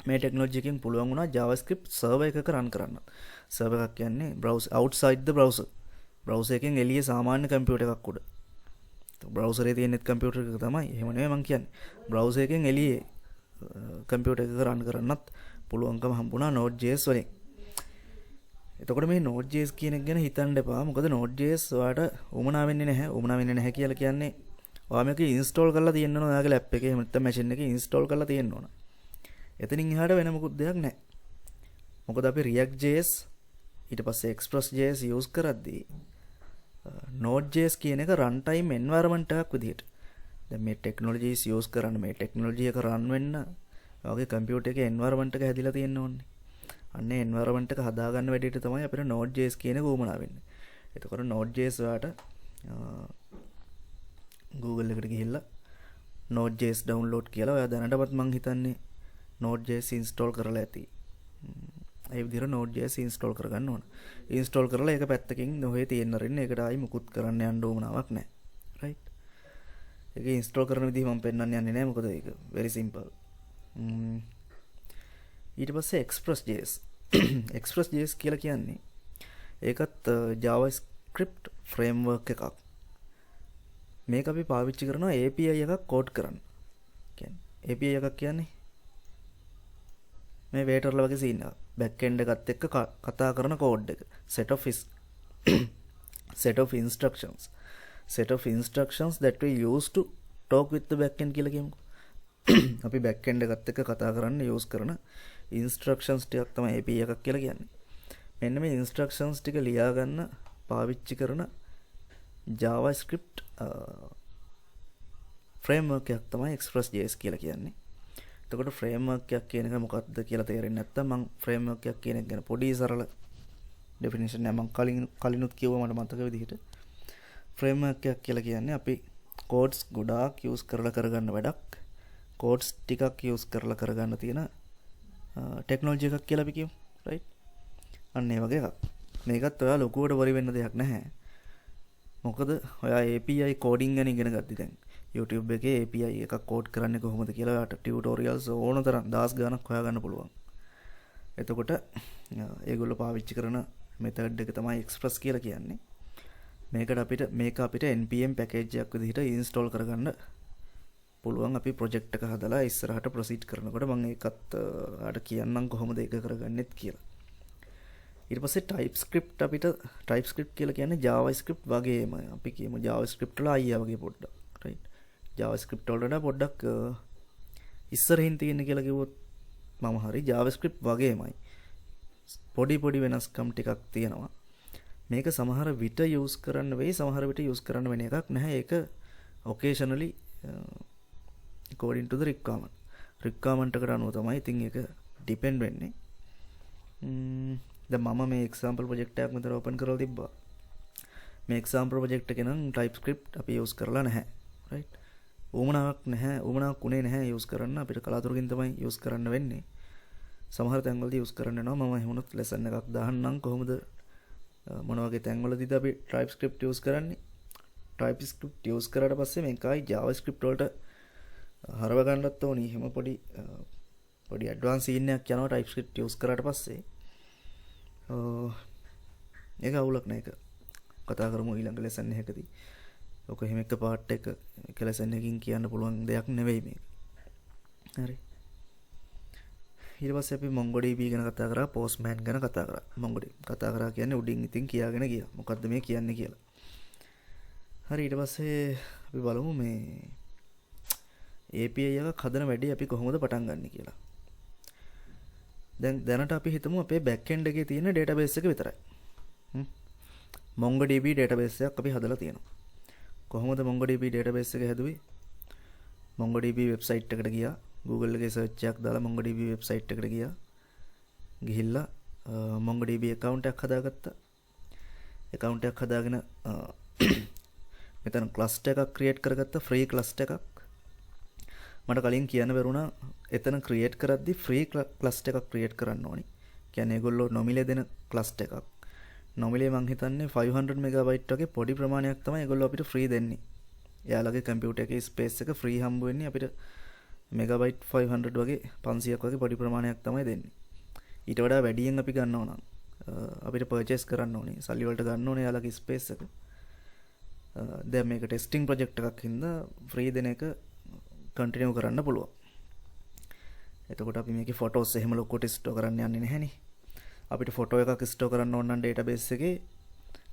මේ ටෙක්නොලොජි එකෙන් පුළුවන් වුණා JavaScript server එකක run කරන්න. server එකක් කියන්නේ browser outside the browser. browser එකෙන් එළියේ සාමාන්‍ය කම්පියුටර් එකක් උඩ. browser එකේ තියෙන කම්පියුටර් එක තමයි. එහෙම නෙවෙයි මම කියන්නේ. browser එකෙන් එළියේ කම්පියුටර් එකක run කරන්නත් පුළුවන්කම හම්බුණා Node.js වලින්. එතකොට මේ Node.js කියන එක ගැන හිතන්න එපා. මොකද Node.js ඔයාලට උමනා වෙන්නේ නැහැ. උමනා වෙන්නේ නැහැ කියලා කියන්නේ ඔයා මේක ඉන්ස්ටෝල් කරලා තියෙන්න ඕන ඔයාගේ ලැප් එකේ. එහෙම නැත්නම් මැෂින් එකේ ඉන්ස්ටෝල් කරලා තියෙන්න ඕන. එතනින් එහාට වෙන මොකුත් දෙයක් නැහැ. මොකද අපි React.js ඊට පස්සේ Express.js use කරද්දී Node.js කියන එක runtime environment එකක් විදිහට. දැන් මේ technologies use කරන්න මේ technology එක run වෙන්න ඔයාගේ computer එකේ environment එක හැදිලා තියෙන්න ඕනේ. අන්නේ environment එක හදාගන්න වැඩේට තමයි අපිට Node.js කියන එක උවමනා වෙන්නේ. එතකොට Node.js ඔයාලට Google එකට ගිහිල්ලා Node.js download කියලා ඔයා දැනටමත් මං හිතන්නේ Node.js install කරලා ඇති. ඒ විදිහට Node.js install කරගන්න ඕන. install කරලා ඒක පැත්තකින් ඔහේ තියෙන්න රෙන්න ඒකට ආයි මුකුත් කරන්න යන්න ඕමනාවක් නැහැ. right? ඒක install කරන විදිහ මම පෙන්නන්න යන්නේ නැහැ මොකද ඒක very simple. ඊට පස්සේ Express.js Express.js කියලා කියන්නේ ඒකත් JavaScript framework එකක්. මේක අපි පාවිච්චි කරනවා API එකක් කෝඩ් කරන්න. කියන්නේ API එකක් කියන්නේ මේ waiterලා වගේ සීන් එකක්. back end එකත් එක්ක කතා කරන කෝඩ් එක. set of instructions that we use to talk with the back end කියලා කියමුකෝ. අපි back end එකත් එක්ක කතා කරන්න use කරන instructions ටිකක් තමයි API එකක් කියලා කියන්නේ. මෙන්න මේ instructions ටික ලියා ගන්න පාවිච්චි කරන JavaScript framework එකක් තමයි Express.js කියලා කියන්නේ. එතකොට framework එකක් කියන එක මොකක්ද කියලා තේරෙන්නේ නැත්නම් මම framework එකක් කියන එක ගැන පොඩි සරල definition එක මම කලිනුත් කිව්වා මට මතක විදිහට. framework එකක් කියලා කියන්නේ අපි codes ගොඩාක් use කරලා කරගන්න වැඩක්. codes ටිකක් use කරලා කරගන්න තියෙන technology එකක් කියලා අපි කියමු. right? අන්න ඒ වගේ එකක්. මේකත් ඔයා ලොකුවට worry වෙන්න දෙයක් නැහැ. මොකද ඔයා API coding ගැන ඉගෙන ගත්තී දැන්. YouTube එකේ API එකක් කෝඩ් කරන්නේ කොහොමද කියලා ඔයාලට ටියුටෝරියල්ස් ඕන තරම් 10 ගණක් හොයාගන්න පුළුවන්. එතකොට ඒගොල්ලෝ පාවිච්චි කරන මෙතඩ් එක තමයි Express කියලා කියන්නේ. මේක අපිට npm package එකක් විදිහට install කරගන්න පුළුවන්. අපි project එක හදලා ඉස්සරහට proceed කරනකොට මම ඒකත් ආට කියන්නම් කොහොමද ඒක කරගන්නෙත් කියලා. ඊට පස්සේ TypeScript කියලා කියන්නේ JavaScript වගේම අපි කියමු JavaScript වල අයියා වගේ පොඩ්ඩක්. right? JavaScript වලට පොඩ්ඩක් ඉස්සරහින් තියෙන කියලා කිව්වොත් මම හරි JavaScript වගේමයි. පොඩි වෙනස්කම් ටිකක් තියෙනවා. මේක සමහර විට use කරන්න වෙයි, සමහර විට use කරන්න වෙන එකක් නැහැ. ඒක occasionally according to the requirement එකට අනුව තමයි ඉතින් ඒක depend වෙන්නේ. දැන් මම මේ example project එකක් මෙතන open කරලා තිබ්බා. මේ එක්සාම්පල් ප්‍රොජෙක්ට් එකේ නම් TypeScript අපි යූස් කරලා නැහැ. රයිට්. උවමනාවක් උනේ නැහැ යූස් කරන්න. අපිට කලාතුරකින් තමයි යූස් කරන්න වෙන්නේ. සමහර තැන්වලදී යූස් කරන්න වෙනවා. මම එහෙමනොත් ලෙසන් එකක් දාහන්නම් කොහොමද මොන වගේ තැන්වලදීද අපි TypeScript යූස් කරන්නේ. TypeScript යූස් කරාට පස්සේ මේකයි JavaScript වලට හරව ගන්නත් ඕනි. එහෙම පොඩි ඇඩ්වාන්ස් සීන් එකක් යනවා TypeScript යූස් කරාට පස්සේ. ඒක අවුලක් නෑ. ඒක කතා කරමු ඊළඟ ලෙසන් එකකදී. ඔක එහෙම එක පාර්ට් එක ලෙසන් එකකින් කියන්න පුළුවන් දෙයක් නෙවෙයි මේක. හරි. ඊට පස්සේ අපි MongoDB ගැන කතා කරා, Postman ගැන කතා කරා. MongoDB කතා කරා කියන්නේ උඩින් ඉතින් කියාගෙන ගියා. මොකද්ද මේ කියන්නේ කියලා. හරි. ඊට පස්සේ අපි බලමු මේ API එකක් හදන වැඩේ අපි කොහොමද පටන් ගන්න කියලා. දැනට අපි හිතමු අපේ back end එකේ තියෙන database එක විතරයි. MongoDB database එකක් අපි හදලා තියෙනවා. කොහොමද MongoDB database එක හැදුවේ? MongoDB website එකට ගියා. Google එකේ search එකක් දාලා MongoDB website එකට ගියා. ගිහිල්ලා MongoDB account එකක් හදාගත්තා. account එකක් හදාගෙන මෙතන cluster එකක් create කරගත්තා, free cluster එකක්. මට කලින් කියන්න බැරුණා එතන create කරද්දි free cluster එකක් create කරන්න ඕනි. කියන්නේ ඒගොල්ලෝ නොමිලේ දෙන cluster එකක්. නොමිලේ මං හිතන්නේ 500 MB වගේ පොඩි ප්‍රමාණයක් තමයි ඒගොල්ලෝ අපිට free දෙන්නේ. එයාලගේ කම්පියුටර් එකේ ස්පේස් එක free හම්බ වෙන්නේ අපිට මෙගාබයිට් 500 වගේ 500ක් වගේ පොඩි ප්‍රමාණයක් තමයි දෙන්නේ. ඊට වඩා වැඩියෙන් අපි ගන්නව නම් අපිට පර්චේස් කරන්න ඕනේ. සල්ලි වලට ගන්න ඕනේ එයාලගේ ස්පේස් එක. දැන් මේක ටෙස්ටිං ප්‍රොජෙක්ට් එකක් හින්දා ෆ්‍රී දෙන එක කන්ටිනියු කරන්න පුළුවන්. එතකොට අපි මේකේ ෆොටෝස් එහෙම ලොකුට ස්ටෝර් කරන්න යන්නේ නැහැනේ. අපිට ෆොටෝ එකක් ස්ටෝර් කරන්න ඕන නම් ඩේටාබේස් එකේ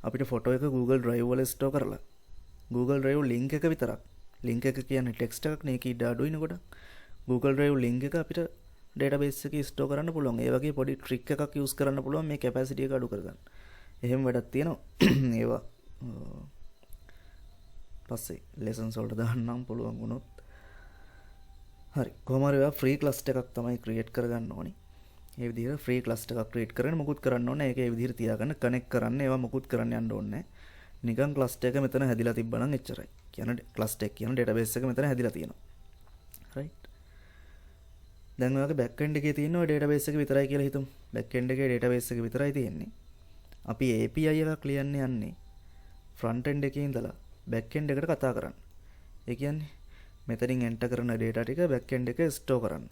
අපිට ෆොටෝ එක Google Drive වල ස්ටෝර් කරලා Google Drive link එක විතරක්. link එක කියන්නේ text එකක් නේ. ඒක ඉඩ අඩුයින කොට Google Drive link එක අපිට database එකේ ස්ටෝර් කරන්න පුළුවන්. ඒ වගේ පොඩි trick එකක් use කරන්න පුළුවන් මේ capacity එක අඩු කරගන්න. එහෙම වැඩක් තියෙනවා. ඒවා පස්සේ lessons වලට දාන්නම් පුළුවන් වුණොත්. හරි. කොහොම හරි ඔයා free cluster එකක් තමයි create කරගන්න ඕනි. ඒ විදිහට free cluster එකක් create කරගෙන මොකුත් කරන්න ඕනේ. ඒක ඒ විදිහට තියාගන්න connect කරන්න. ඒවා මොකුත් කරන්න යන්න ඕනේ නැහැ. නිකන් cluster එක මෙතන හැදිලා තිබ්බනම් එච්චරයි. කියන්නේ cluster එක කියන database එක මෙතන හැදිලා තියෙනවා. right. දැන් ඔයාගේ back end එකේ තියෙන ඔය database එක විතරයි කියලා හිතමු. back end එකේ database එක විතරයි තියෙන්නේ. අපි API එකක් ලියන්න යන්නේ front end එකේ ඉඳලා back end එකට කතා කරන්න. ඒ කියන්නේ මෙතනින් enter කරන data ටික back end එකේ store කරන්න.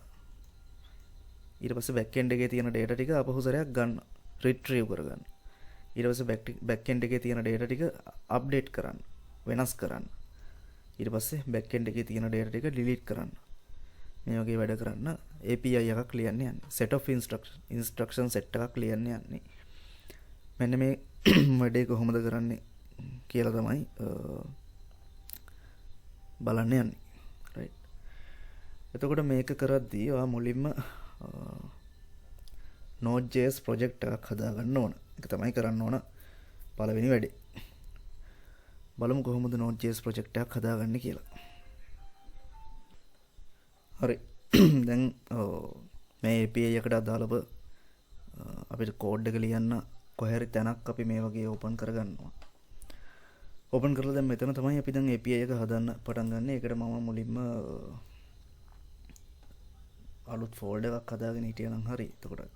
ඊට පස්සේ back end එකේ තියෙන data ටික අපහු සැරයක් ගන්න, retrieve කරගන්න. ඊට පස්සේ back end එකේ තියෙන data ටික update කරන්න, වෙනස් කරන්න. ඊට පස්සේ back end එකේ තියෙන data ටික delete කරන්න. මේ වගේ වැඩ කරන්න API එකක් ලියන්න යන්නේ. set of instruction set එකක් ලියන්න යන්නේ. මෙන්න මේ වැඩේ කොහොමද කරන්නේ කියලා තමයි බලන්න යන්නේ. right. එතකොට මේක කරද්දී ඔයා මුලින්ම Node.js project එකක් හදාගන්න ඕන. ඒක තමයි කරන්න ඕන පළවෙනි වැඩේ. බලමු කොහොමද Node.js project එකක් හදාගන්නේ කියලා. හරි. දැන් මේ API එකට අදාළව අපිට කෝඩ් එක ලියන්න කොහේ හරි තැනක් අපි මේ වගේ ඕපන් කරගන්නවා. ඕපන් කරලා දැන් මෙතන තමයි අපි දැන් API එක හදන්න පටන් ගන්න. ඒකට මම මුලින්ම අලුත් ෆෝල්ඩර් එකක් හදාගෙන හිටියා නම් හරි. එතකොට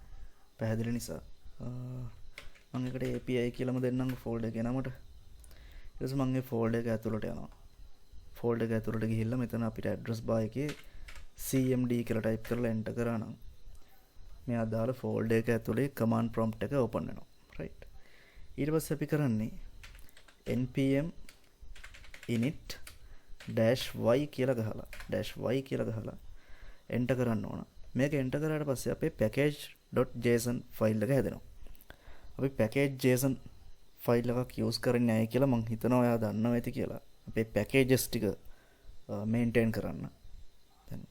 පැහැදිලි නිසා මම එකට API කියලාම දෙන්නම් ෆෝල්ඩර් එක නමට. ඊට පස්සේ මම මේ ෆෝල්ඩර් එක ඇතුළට යනවා. ෆෝල්ඩර් එක ඇතුළට ගිහිල්ලා මෙතන අපිට ඇඩ්‍රස් බාර් එකේ cmd කියලා ටයිප් කරලා එන්ටර් කරා නම් මේ අදාළ ෆෝල්ඩර් එක ඇතුලේ command prompt එක ඕපන් වෙනවා. right. ඊට පස්සේ අපි කරන්නේ npm init -y කියලා ගහලා එන්ටර් කරන්න ඕන. මේක එන්ටර් කරාට පස්සේ අපේ package.json ෆයිල් එක හැදෙනවා. අපි package.json ෆයිල් එකක් යූස් කරන්නේ නැහැ කියලා මම හිතනවා ඔයා දන්නවා ඇති කියලා. අපේ packages ටික මේන්ටේන් කරන්න. දැන්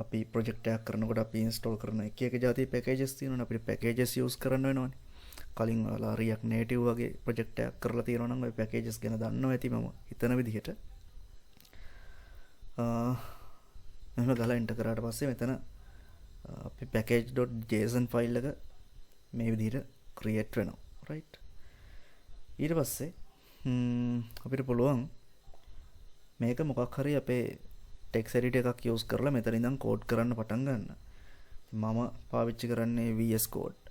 අපි ප්‍රොජෙක්ට් එකක් කරනකොට අපි ඉන්ස්ටෝල් කරන එක જાතිය packages තියෙනවනේ. අපිට packages යූස් කරන්න වෙනවනේ. කලින් ඔයාලා React Native වගේ ප්‍රොජෙක්ට් එකක් කරලා තියෙනවා නම් ඔය packages ගැන දන්නවා ඇති මම හිතන විදිහට. මෙහෙම ගාලා එන්ටර් කරාට පස්සේ මෙතන අපි package.json ෆයිල් එක මේ විදිහට ක්‍රියේට් වෙනවා. right. ඊට පස්සේ අපිට පුළුවන් මේක මොකක් හරි අපේ ටෙක්ස්ට් එඩිටර් එකක් යූස් කරලා මෙතන ඉඳන් කෝඩ් කරන්න පටන් ගන්න. මම පාවිච්චි කරන්නේ VS Code.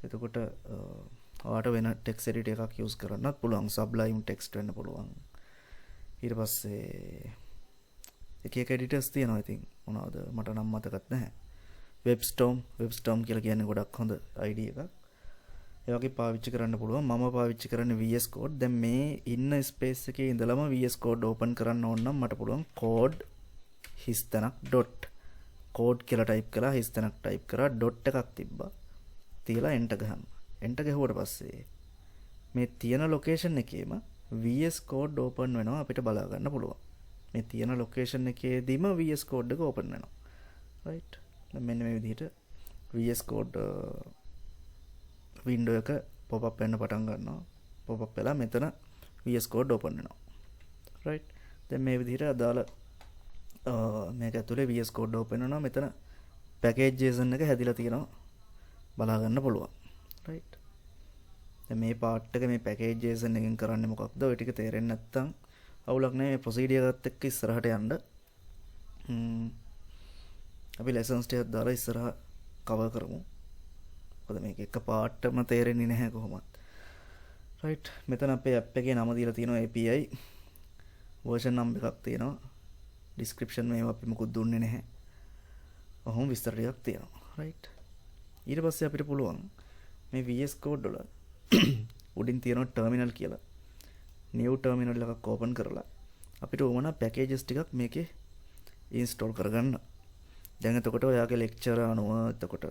එතකොට ඔයාට වෙන ටෙක්ස්ට් එඩිටර් එකක් යූස් කරන්නත් පුළුවන්. Sublime Text වෙන්න පුළුවන්. ඊට පස්සේ එක එක එඩිටර්ස් තියෙනවා. ඉතින් මොනවද මට නම් මතකත් නැහැ. WebStorm කියලා කියන්නේ ගොඩක් හොඳ idea එකක්. ඒ වගේ පාවිච්චි කරන්න පුළුවන්. මම පාවිච්චි කරන්නේ VS Code. දැන් මේ ඉන්න ස්පේස් එකේ ඉඳලම VS Code open කරන්න ඕන නම් මට පුළුවන් code හිස්තැනක් dot code කියලා type කරලා හිස්තැනක් type කරා dot එකක් තිබ්බා. තියලා enter ගහන්න. enter ගහුවට පස්සේ මේ තියෙන location එකේම VS Code open වෙනවා අපිට බලා ගන්න පුළුවන්. මේ තියෙන location එකේදීම VS Code එක open වෙනවා. right. දැන් මෙන්න මේ විදිහට VS Code window එක pop up වෙන්න පටන් ගන්නවා. pop up වෙලා මෙතන VS Code open වෙනවා. right. දැන් මේ විදිහට අදාළ මේක ඇතුලේ VS Code open වෙනවා. මෙතන package JSON එක හැදිලා තියෙනවා. බලා ගන්න පුළුවන්. right. දැන් මේ part එක මේ package JSON එකෙන් කරන්නේ මොකක්ද? ඔය ටික තේරෙන්නේ නැත්නම් අවුලක් නැහැ. මේ procedure එකත් එක්ක ඉස්සරහට යන්න. අපි lessons ටිකක් දාලා ඉස්සරහ cover කරමු. මොකද මේක එක පාටම තේරෙන්නේ නැහැ කොහොමත්. right. මෙතන අපේ app එකේ නම දීලා තියෙනවා API version number එකක් තියෙනවා. description මේව අපි මොකුත් දුන්නේ නැහැ. ඔහොම විස්තර ටිකක් තියෙනවා. right. ඊට පස්සේ අපිට පුළුවන් මේ VS Code වල උඩින් තියෙනවා terminal කියලා. new terminal එකක් open කරලා අපිට ඕන packages ටිකක් මේකේ install කරගන්න. දැන් එතකොට ඔයාගේ lecture අනුව එතකොට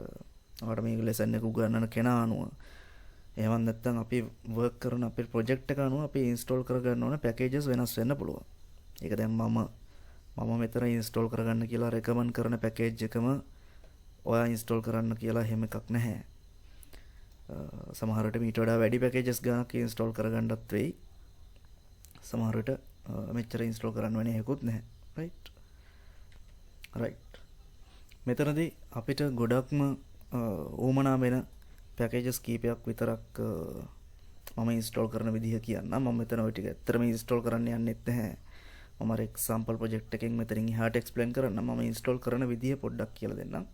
ඔයාලට මේ lesson එක උගන්වන කෙනා අනුව එහෙම නැත්නම් අපි work කරන අපේ project එක අනුව අපි install කරගන්න ඕන packages වෙනස් වෙන්න පුළුවන්. ඒක දැන් මම මෙතන install කරගන්න කියලා recommend කරන package එකම ඔයා install කරන්න කියලා එහෙම එකක් නැහැ. සමහර විට මීට වඩා වැඩි packages ගානක් install කරගන්නත් වෙයි. සමහර විට මෙච්චර install කරන්න වෙන්නේ හේකුත් නැහැ. right. මෙතනදී අපිට ගොඩක්ම ඕමනා වෙන packages කීපයක් විතරක් මම install කරන විදිහ කියන්නම්. මම මෙතන ওই ටික ඇත්තටම install කරන්න යන්නෙත් නැහැ. මම අර example project එකෙන් මෙතනින් එහාට explain කරන්නම්. මම install කරන විදිහ පොඩ්ඩක් කියලා දෙන්නම්.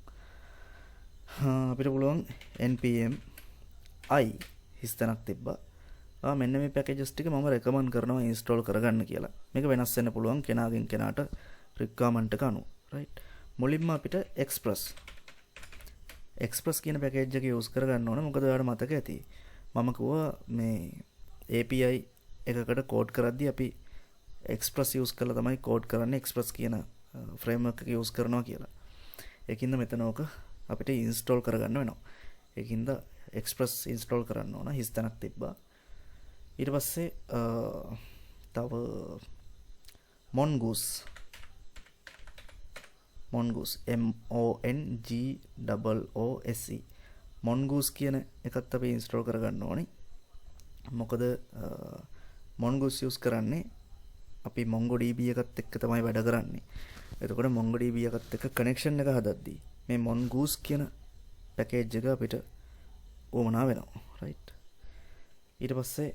අපිට පුළුවන් npm i හිස්තැනක් තිබ්බා. මෙන්න මේ packages ටික මම recommend කරනවා install කරගන්න කියලා. මේක වෙනස් වෙන්න පුළුවන් කෙනාගෙන් කෙනාට requirement එක අනුව. right. මුලින්ම අපිට express කියන package එක use කරගන්න ඕන. මොකද ඔයාලට මතක ඇති මම කිව්වා මේ API එකකට code කරද්දී අපි express use කරලා තමයි code කරන්නේ. express කියන framework එක use කරනවා කියලා. ඒකින්ද මෙතන ඕක අපිට install කරගන්න වෙනවා. ඒකින්ද express install කරන්න ඕන. හිස්තැනක් තිබ්බා. ඊට පස්සේ තව mongoose mongoose mongoose කියන එකත් අපි install කරගන්න ඕනේ. මොකද mongoose use කරන්නේ අපි mongodb එකත් එක්ක තමයි වැඩ කරන්නේ. එතකොට mongodb එකත් එක්ක connection එක හදද්දී මේ mongoose කියන package එක අපිට උවමනා වෙනවා. right. ඊට පස්සේ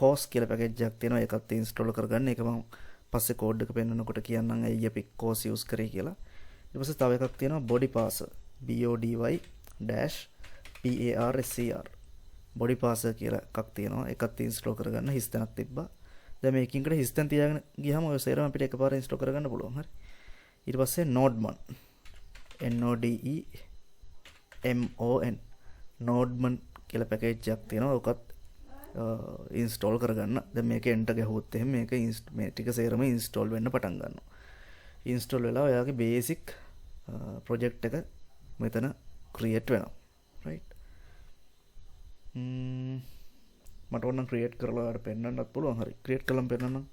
CORS කියලා package එකක් තියෙනවා. ඒකත් install කරගන්න. ඒක මම පස්සේ code එක පෙන්නනකොට කියන්නම් ඇයි අපි CORS use කරේ කියලා. ඊට පස්සේ තව එකක් තියෙනවා body parser BODY-PARSER body parser කියලා එකක් තියෙනවා. ඒකත් install කරගන්න. හිස්තැනක් තිබ්බා. දැන් මේකින්කට හිස්තැන තියාගෙන ගියාම ඔය සේරම අපිට එකපාරට install කරගන්න පුළුවන්. හරි. ඊට පස්සේ nodemon nodemon කියලා package එකක් තියෙනවා. ඔකත් install කරගන්න. දැන් මේක enter ගහුවොත් එහෙනම් මේක මේ ටික සේරම install වෙන්න පටන් ගන්නවා. install වෙලා ඔයාගේ basic project එක මෙතන create වෙනවා. right. මට ඕන නම් create කරලා ඔයාලට පෙන්නන්නත් පුළුවන්. හරි. create කළාම පෙන්නන්නම්.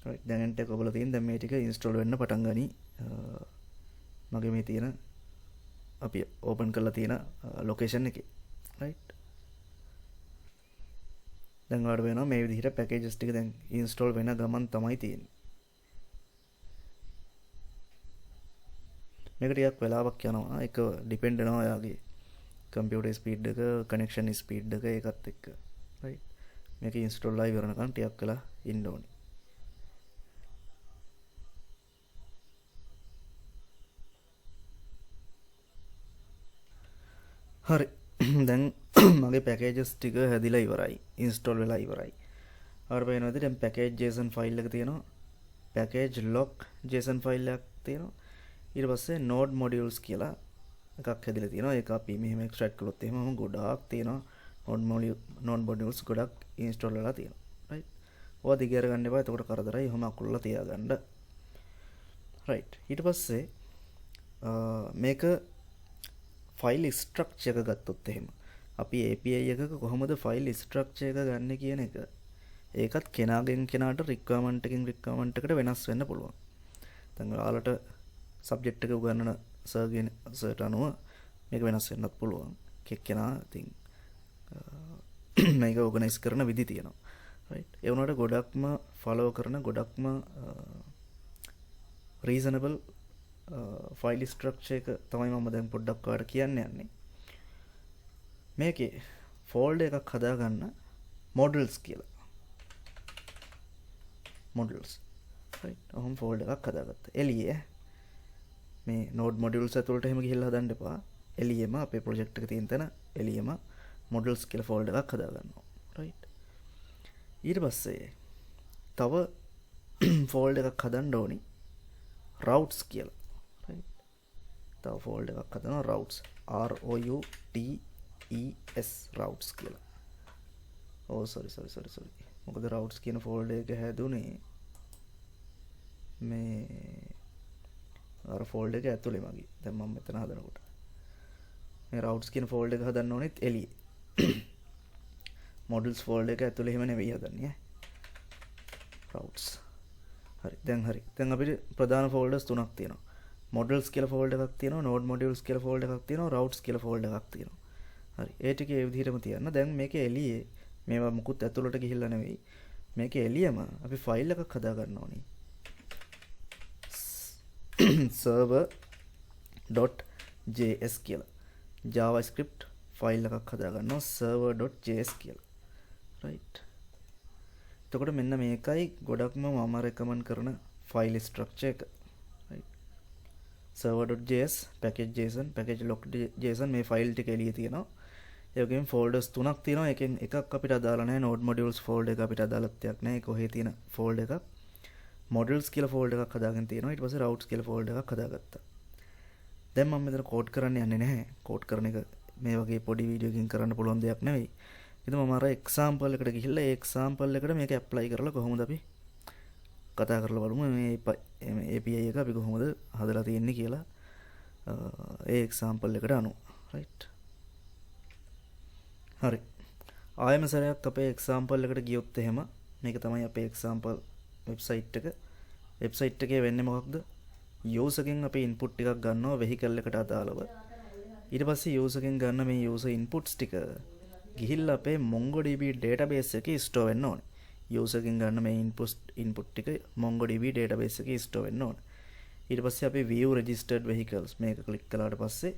right. දැන් enter එක ඔබලා තියෙන දැන් මේ ටික install වෙන්න පටන් ගනි. මගේ මේ තියෙන අපි open කරලා තියෙන location එකේ. right. දැන් ඔයාලට වෙනවා මේ විදිහට packages ටික දැන් install වෙන ගමන් තමයි තියෙන්නේ. මේක ටිකක් වෙලාවක් යනවා. ඒක depend වෙනවා ඔයාගේ කම්පියුටර් ස්පීඩ් එක කනෙක්ෂන් ස්පීඩ් එක ඒකත් එක්ක රයිට් මේක ඉන්ස්ටෝල් වෙලා ඉවරනකම් ටිකක් වෙලා ඉන්න ඕනේ. හරි දැන් මගේ පැකේජස් ටික හැදිලා ඉවරයි ඉන්ස්ටෝල් වෙලා ඉවරයි. අපිට පේනවා දැන් පැකේජ් JSON ෆයිල් එක තියෙනවා. පැකේජ් log JSON ෆයිල් එකක් තියෙනවා. ඊට පස්සේ node modules කියලා එකක් හැදිලා තියෙනවා. ඒක අපි මෙහෙම එක්ස්ට්‍රැක්ට් කළොත් එහෙම ගොඩාක් තියෙනවා. node modules ගොඩක් ඉන්ස්ටෝල් වෙලා තියෙනවා. රයිට්. ඔය දිගට ගන්න එපා. එතකොට කරදරයි. එහෙම අකුල්ලා තියාගන්න. රයිට්. ඊට පස්සේ මේක ෆයිල් ස්ට්‍රක්චර් එක ගත්තොත් එහෙම අපි API එකක කොහොමද ෆයිල් ස්ට්‍රක්චර් එක ගන්න කියන එක ඒකත් කෙනාගෙන් කෙනාට රික්වයර්මන්ට් එකකින් රික්වයර්මන්ට් එකට වෙනස් වෙන්න පුළුවන්. දැන් ඔයාලට සබ්ජෙක්ට් එක උගන්වන සර්ට අනුව මේක වෙනස් වෙන්නත් පුළුවන්. කෙනා ඉතින් මේක ඕගනයිස් කරන විදි තියෙනවා. රයිට්. ඒ වුණාට ගොඩක්ම ෆලෝ කරන ගොඩක්ම රීසනබල් ෆයිල් ස්ට්‍රක්චර් එක තමයි මම දැන් පොඩ්ඩක් ඔයාලට කියන්න යන්නේ. මේකේ ෆෝල්ඩර් එකක් හදාගන්න models කියලා. models. right. ඔහොම ෆෝල්ඩර් එකක් හදාගත්තා. එළියේ මේ node modules ඇතුළට එහෙම ගිහිල්ලා හදන්න එපා. එළියෙම අපේ ප්‍රොජෙක්ට් එක තියෙන තැන එළියෙම models කියලා ෆෝල්ඩර් එකක් හදාගන්නවා. right. ඊට පස්සේ තව ෆෝල්ඩර් එකක් හදන්න ඕනි routes කියලා. තව ෆෝල්ඩර් එකක් හදනවා routes ROUTES routes කියලා. sorry මොකද routes කියන ෆෝල්ඩර් එක හැදුනේ මේ අර ෆෝල්ඩර් එක ඇතුලේ මගේ. දැන් මම මෙතන හදනකොට මේ routes කියන ෆෝල්ඩර් එක හදන්න ඕනෙත් එළියේ. models ෆෝල්ඩර් එක ඇතුලේ එහෙම නෙවෙයි හදන්නේ routes. හරි. දැන් අපිට ප්‍රධාන ෆෝල්ඩර්ස් තුනක් තියෙනවා. models කියලා ෆෝල්ඩර් එකක් තියෙනවා, node modules කියලා ෆෝල්ඩර් එකක් තියෙනවා, routes කියලා ෆෝල්ඩර් එකක් තියෙනවා. හරි. ඒ ටික ඒ විදිහටම තියන්න. දැන් මේකේ එළියේ මේවා මුකුත් ඇතුළට ගිහිල්ලා නෙවෙයි. මේකේ එළියම අපි ෆයිල් එකක් හදා ගන්න ඕනේ. server.js කියලා. JavaScript ෆයිල් එකක් හදා ගන්නවා server.js කියලා. right. එතකොට මෙන්න මේකයි ගොඩක්ම මම රෙකමන්ඩ් කරන ෆයිල් ස්ට්‍රක්චර් එක. server.js, package.json, package.lock.json මේ ෆයිල් ටික එළියේ තියෙනවා. ඒ වගේම ෆෝල්ඩර්ස් තුනක් තියෙනවා. එකෙන් එකක් අපිට අදාළ නැහැ. node modules ෆෝල්ඩර් එක අපිට අදාළක් නැහැ. ඒක කොහේ තියෙන ෆෝල්ඩර් එකක්. modules කියලා ෆෝල්ඩර් එකක් හදාගෙන තියෙනවා. ඊට පස්සේ routes කියලා ෆෝල්ඩර් එකක් හදාගත්තා. දැන් මම මෙතන කෝඩ් කරන්න යන්නේ නැහැ. කෝඩ් කරන එක මේ වගේ පොඩි වීඩියෝ එකකින් කරන්න පුළුවන් දෙයක් නෙවෙයි. ඉතින් මම අර එක්සැම්පල් එකට ගිහිල්ලා ඒ එක්සැම්පල් එකට මේක ඇප්ලයි කරලා කොහොමද අපි කතා කරලා බලමු මේ API එක අපි කොහොමද හදලා තියෙන්නේ කියලා ඒ එක්සැම්පල් එකට අනුව. right. හරි. ආයෙම සරයක් අපේ එක්සැම්පල් එකට ගියොත් එහෙම මේක තමයි අපේ එක්සැම්පල් වෙබ්සයිට් එක. වෙබ්සයිට් එකේ වෙන්නේ මොකක්ද? user එකෙන් අපි input ටිකක් ගන්නවා vehicle එකට අදාළව. ඊට පස්සේ user එකෙන් ගන්න මේ user inputs ටික ගිහිල්ලා අපේ MongoDB database එකේ store වෙන්න ඕනේ. user එකෙන් ගන්න මේ input ටික MongoDB database එකේ store වෙන්න ඕනේ. ඊට පස්සේ අපි view registered vehicles මේක ක්ලික් කළාට පස්සේ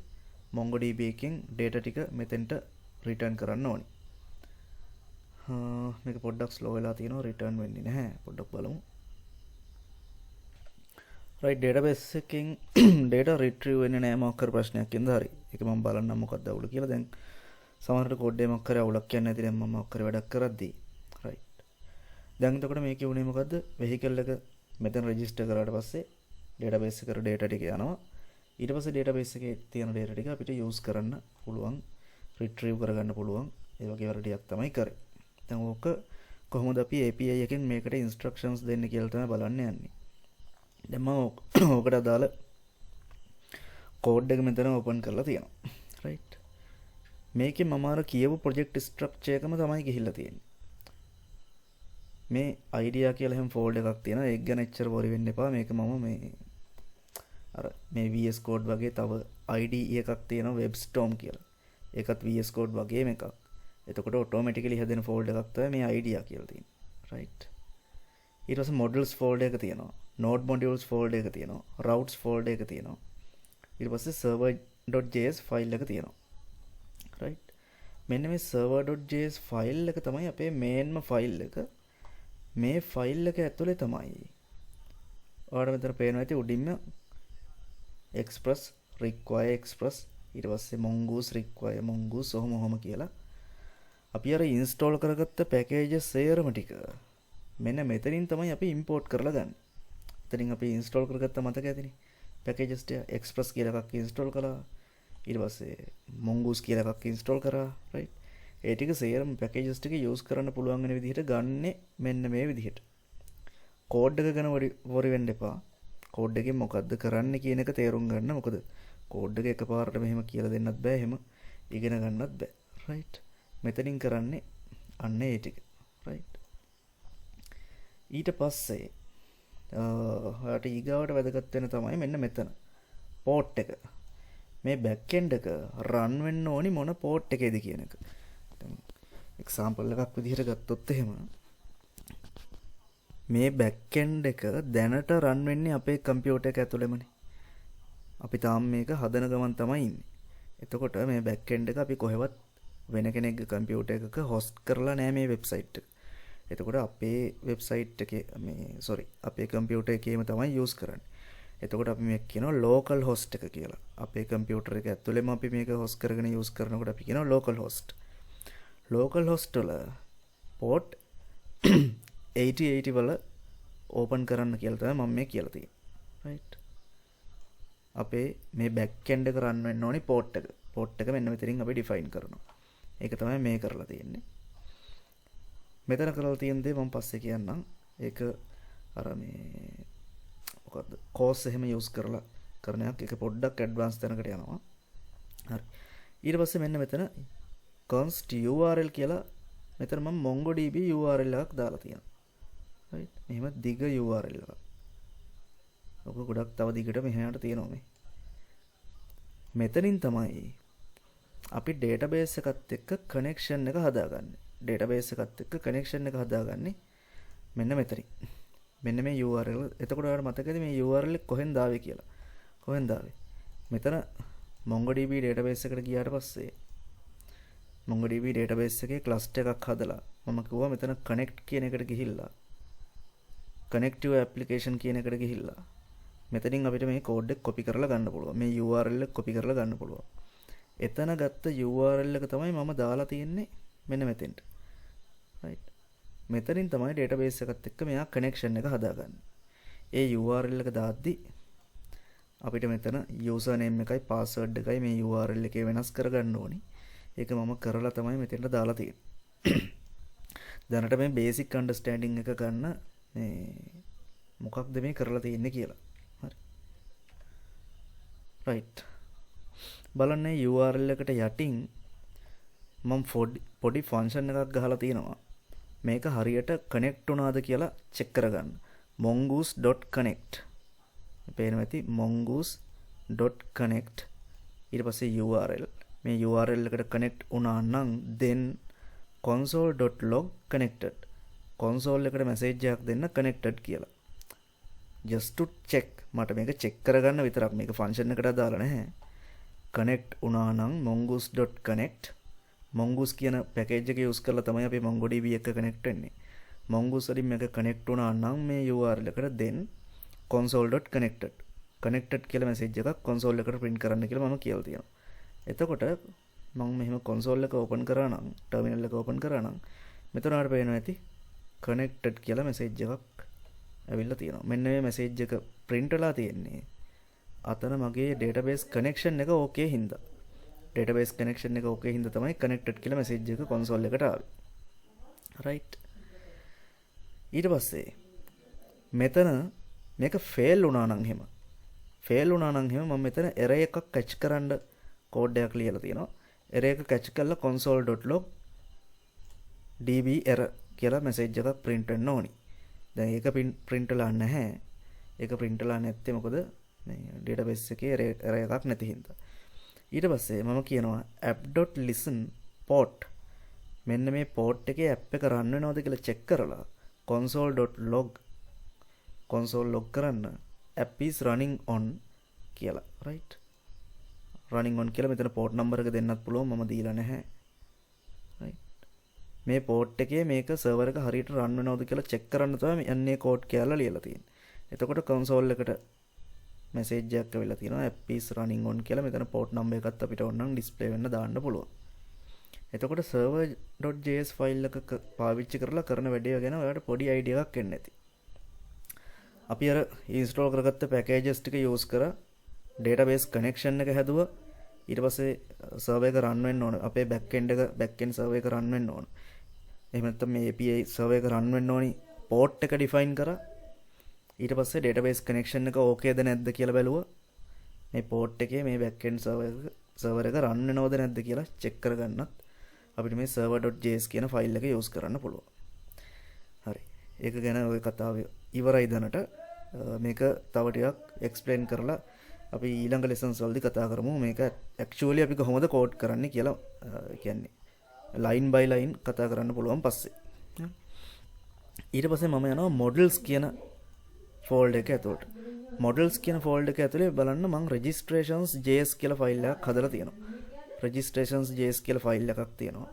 MongoDB එකෙන් data ටික මෙතෙන්ට return කරන්න ඕනේ. මේක පොඩ්ඩක් slow වෙලා තියෙනවා return වෙන්නේ නැහැ. පොඩ්ඩක් බලමු. right. database එකෙන් data retrieve වෙන්නේ නැහැ මොකක් කර ප්‍රශ්නයක් ඉඳලා හරි. ඒක මම බලන්නම් මොකක්ද අවුල කියලා. දැන් සමහරට කෝඩ් එකක් මොකක් කර අවුලක් කියන්නේ නැති දැන් මම මොකක් කර වැඩක් කරද්දී. right. දැන් එතකොට මේකේ උනේ මොකද්ද? vehicle එක මෙතන register කරාට පස්සේ database එකට data ටික යනවා. ඊට පස්සේ database එකේ තියෙන data ටික අපිට use කරන්න පුළුවන්, retrieve කරගන්න පුළුවන්. ඒ වගේ වැඩ තමයි කරේ. දැන් ඕක කොහොමද අපි API එකෙන් මේකට instructions දෙන්නේ කියලා තමයි බලන්න යන්නේ. දැන් මම ඕකට අදාළ කෝඩ් එක මෙතන ඕපන් කරලා තියෙනවා. right. මේකේ මම අර කියපු project structure එකම තමයි ගිහිල්ලා තියෙන්නේ. මේ idea කියලා හැම ෆෝල්ඩර් එකක් තියෙනවා. ඒක ගැන එච්චර worry වෙන්න එපා. මේක මම මේ VS Code වගේ තව IDE එකක් තියෙනවා WebStorm කියලා. ඒකත් VS Code වගේම එකක්. එතකොට automatically හැදෙන ෆෝල්ඩර් එකක් තමයි මේ idea කියලා තියෙන්නේ. right. ඊට පස්සේ modules ෆෝල්ඩර් එක තියෙනවා. node modules ෆෝල්ඩර් එක තියෙනවා. routes ෆෝල්ඩර් එක තියෙනවා. ඊට පස්සේ server.js ෆයිල් එක තියෙනවා. මෙන්න මේ server.js ෆයිල් එක තමයි අපේ මේන්ම ෆයිල් එක. මේ ෆයිල් එක ඇතුලේ තමයි ඔයාලට මෙතන පේනවා ඇති උඩින්ම express require express ඊට පස්සේ mongoose require mongoose ඔහොම කියලා අපි අර install කරගත්ත packages සේරම ටික මෙන්න මෙතනින් තමයි අපි import කරලා ගන්න. එතනින් අපි install කරගත්ත මතක ඇතිනේ. packages ටික express කියලා එකක් install කළා. ඊට පස්සේ mongoose කියලා එකක් install කරා. right? ඒ ටික සේරම packages ටික use කරන්න පුළුවන් වෙන විදිහට ගන්නෙ මෙන්න මේ විදිහට. කෝඩ් එක ගැන worry වෙන්න එපා. කෝඩ් එකෙන් මොකද්ද කරන්න කියන එක තේරුම් ගන්න. මොකද කෝඩ් එක එකපාරට මෙහෙම කියලා දෙන්නත් බෑ. එහෙම ඉගෙන ගන්නත් බෑ. right? මෙතනින් කරන්නේ අන්න ඒ ටික. right? ඊට පස්සේ ඔයාලට ඊගාවට වැදගත් වෙන තමයි මෙන්න මෙතන. port එක. මේ back end එක run වෙන්න ඕනි මොන port එකේද කියන එක. දැන් example එකක් විදිහට ගත්තොත් එහෙම මේ back end එක දැනට run වෙන්නේ අපේ computer එක ඇතුළෙමනේ. අපි තාම මේක හදන ගමන් තමයි ඉන්නේ. එතකොට මේ back end එක අපි කොහෙවත් වෙන කෙනෙක්ගේ computer එකක host කරලා නැහැ මේ website එක. එතකොට අපේ website එකේ අපේ computer එකේම තමයි use කරන්නේ. එතකොට අපි මේක කියනවා local host එක කියලා. අපේ computer එක ඇතුළෙම අපි මේක host කරගෙන use කරනකොට අපි කියනවා local host. local host වල port 8080 වල open කරන්න කියලා තමයි මම මේ කියලා තියෙන්නේ. right? අපේ මේ back end එක run වෙන්න ඕනි port එක. port එක මෙන්න මෙතනින් අපි define කරනවා. ඒක තමයි මේ කරලා තියෙන්නේ. මෙතන කරලා තියෙන දේ මම පස්සේ කියන්නම්. ඒක අර මේ මොකද්ද? course එහෙම use කරලා කරන එකක්. ඒක පොඩ්ඩක් advanced තැනකට යනවා. හරි. ඊට පස්සේ මෙන්න මෙතන const url කියලා මෙතන මම mongodb url එකක් දාලා තියෙනවා. right? මෙහෙම දිග url එකක්. ඔක ගොඩක් තව දිගට මෙහාට තියෙනවා මේ. මෙතනින් තමයි අපි database එකත් එක්ක connection එක හදාගන්නේ. database එකත් එක්ක connection එක හදාගන්නේ මෙන්න මෙතනින්. මෙන්න මේ URL. එතකොට ඔයාලට මතකද මේ URL එක කොහෙන්ද ආවේ කියලා? කොහෙන්ද ආවේ? මෙතන MongoDB database එකට ගියාට පස්සේ MongoDB database එකේ cluster එකක් හදලා මම කිව්වා මෙතන connect කියන එකට ගිහිල්ලා connect your application කියන එකට ගිහිල්ලා මෙතනින් අපිට මේ කෝඩ් එක copy කරලා ගන්න පුළුවන්. මේ URL එක copy කරලා ගන්න පුළුවන්. එතන ගත්ත URL එක තමයි මම දාලා තියෙන්නේ මෙන්න මෙතෙන්ට. right? මෙතනින් තමයි database එකත් එක්ක මෙයා connection එක හදාගන්නේ. ඒ URL එක දාද්දි අපිට මෙතන username එකයි password එකයි මේ URL එකේ වෙනස් කරගන්න ඕනි. ඒක මම කරලා තමයි මෙතෙන්ට දාලා තියෙන්නේ. දැනට මේ basic understanding එක ගන්න මේ මොකක්ද මේ කරලා තියෙන්නේ කියලා. හරි. right. බලන්න URL එකට යටින් මම පොඩි ෆන්ක්ෂන් එකක් ගහලා තියෙනවා. මේක හරියට කනෙක්ට් වුණාද කියලා චෙක් කරගන්න. mongoose.connect. පේනවා ඇති mongoose.connect. ඊට පස්සේ URL. මේ URL එකට connect වුණා නම් then console.log connected. console එකට message එකක් දෙන්න connected කියලා. just to check. මට මේක check කරගන්න විතරක්. මේක ෆන්ක්ෂන් එකට දාලා නැහැ. connect වුණා නම් mongoose.connect. mongoose කියන පැකේජ් එක යූස් කරලා තමයි අපි mongodb එක කනෙක්ට් වෙන්නේ. mongoose වලින් මේක කනෙක්ට් වුණා නම් මේ URL එකට then console.connected connected කියලා මැසේජ් එකක් console එකට print කරන්න කියලා මම කියලා තියෙනවා. එතකොට මම මෙහෙම console එක open කරා නම් terminal එක open කරා නම් මෙතන ආර පේනවා ඇති connected කියලා මැසේජ් එකක් ඇවිල්ලා තියෙනවා. මෙන්න මේ මැසේජ් එක print වෙලා තියෙන්නේ. අතන මගේ database connection එක okay හින්දා. database connection එක okay හින්දා තමයි connected කියලා message එක console එකට ආවේ. right? ඊට පස්සේ මෙතන මේක fail වුණා නම් මම මෙතන error එකක් catch කරන්න code එකක් ලියලා තියෙනවා. error එක catch කරලා console.log db error කියලා message එකක් print වෙන්න ඕනි. දැන් ඒක print වෙලා නැහැ. ඒක print වෙලා නැත්තේ මොකද මේ database එකේ error එකක් නැති හින්දා. ඊට පස්සේ මම කියනවා app.listen port. මෙන්න මේ port එකේ app එක run වෙනවද කියලා check කරලා console.log log කරන්න app is running on කියලා. right? running on කියලා මෙතන port number එක දෙන්නත් පුළුවන්. මම දීලා නැහැ. මේ පෝට් එකේ මේක සර්වර් එක හරියට රන් වෙනවද කියලා චෙක් කරන්න තමයි යන්නේ කෝඩ් කියලා ලියලා තියෙන්නේ. එතකොට කන්සෝල් එකට මැසේජ් එකක් වෙලා තියෙනවා app is running on කියලා. මෙතන පෝට් නම්බර් එකත් අපිට ඕනනම් ඩිස්ප්ලේ වෙන්න දාන්න පුළුවන්. එතකොට server.js ෆයිල් එක පාවිච්චි කරලා කරන වැඩේ ගැන ඔයාලට පොඩි අයිඩියා එකක් එන්න ඇති. අපි අර ඉන්ස්ටෝල් කරගත්ත පැකේජස් ටික යූස් කරා database connection එක හැදුවා. ඊට පස්සේ සර්වර් එක රන් වෙන්න ඕන. අපේ back end සර්වර් එක රන් වෙන්න ඕන. එහෙම නැත්නම් මේ API සර්වර් එක රන් වෙන්න ඕනි port එක define කරා. ඊට පස්සේ database connection එක ඕකේද නැද්ද කියලා බැලුවා. මේ port එකේ මේ back end සර්වර් එක රන් වෙනවද නැද්ද කියලා check කරගන්නත් අපිට මේ server.js කියන ෆයිල් එක යූස් කරන්න පුළුවන්. හරි. ඒක ගැන ඔය කතාව ඉවරයි දැනට. මේක තව ටිකක් explain කරලා අපි ඊළඟ lessons වලදී කතා කරමු. මේක actually අපි කොහොමද code කරන්නේ කියලා කියන්නේ line by line කතා කරන්න පුළුවන් පස්සේ. ඊට පස්සේ මම යනවා models කියන folder එක ඇතුළට. models කියන folder එක ඇතුලේ බලන්න මම registrations.js කියලා ෆයිල් එකක් හදලා තියෙනවා. registrations.js කියලා ෆයිල් එකක් තියෙනවා.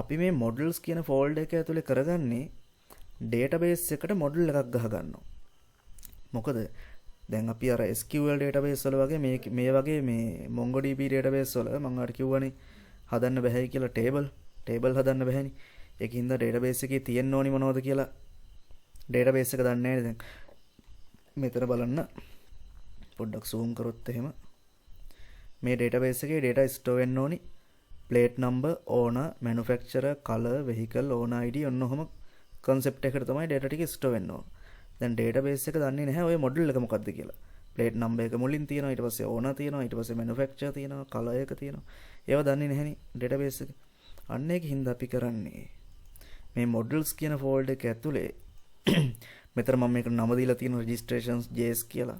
අපි මේ models කියන folder එක ඇතුලේ කරගන්නේ database එකට model එකක් ගහගන්නවා. මොකද දැන් අපි අර SQL database වල වගේ මේ වගේ මේ MongoDB database වල මම අර කිව්වනේ හදන්න බැහැ කියලා table හදන්න බැහැනේ. ඒකින්ද database එකේ තියෙන්න ඕනි මොනවද කියලා database එක දන්නේ නැහැ. දැන් මෙතන බලන්න පොඩ්ඩක් zoom කරොත් එහෙම මේ database එකේ data store වෙන්න ඕනි plate number, owner, manufacturer, color, vehicle, owner ID ඔන්න ඔහම concept එකකට තමයි data ටික store වෙන්න ඕන. දැන් database එක දන්නේ නැහැ ඔය model එක මොකක්ද කියලා. plate number එක මුලින් තියෙනවා, ඊට පස්සේ owner තියෙනවා, ඊට පස්සේ manufacturer තියෙනවා, color එක තියෙනවා. ඒවා දන්නේ නැහෙනි database එක. අන්න ඒකින්ද අපි කරන්නේ මේ models කියන folder එක ඇතුලේ මෙතන මම මේකට නම දීලා තියෙන registrations.js කියලා.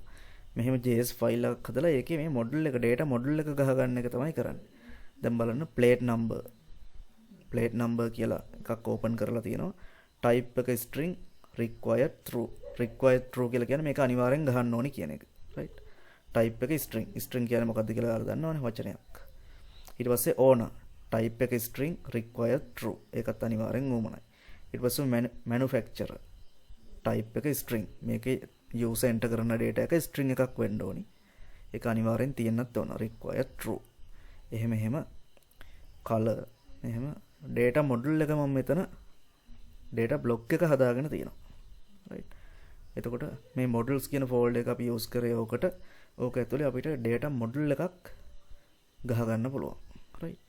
මෙහෙම js ෆයිල් එකක් හදලා ඒකේ මේ model එක data model එක ගහගන්න එක තමයි කරන්නේ. දැන් බලන්න plate number කියලා එකක් open කරලා තියෙනවා. type එක string required true කියලා කියන්නේ මේක අනිවාර්යෙන් ගහන්න ඕනි කියන එක. right. type එක string කියන්නේ මොකක්ද කියලා ඔයාලා දන්නවනේ වචනයක්. ඊට පස්සේ owner type එක string required true ඒකත් අනිවාර්යෙන් උමනයි. ඊට පස්සේ manufacturer type එක string මේකේ user enter කරන data එක string එකක් වෙන්න ඕනි. ඒක අනිවාර්යෙන් තියෙන්නත් ඕන required true. එහෙම color එහෙම data model එක මම මෙතන data block එක හදාගෙන තියෙනවා. right. එතකොට මේ models කියන folder එක අපි use කරේ ඕක ඇතුලේ අපිට data model එකක් ගහ ගන්න පුළුවන්. right.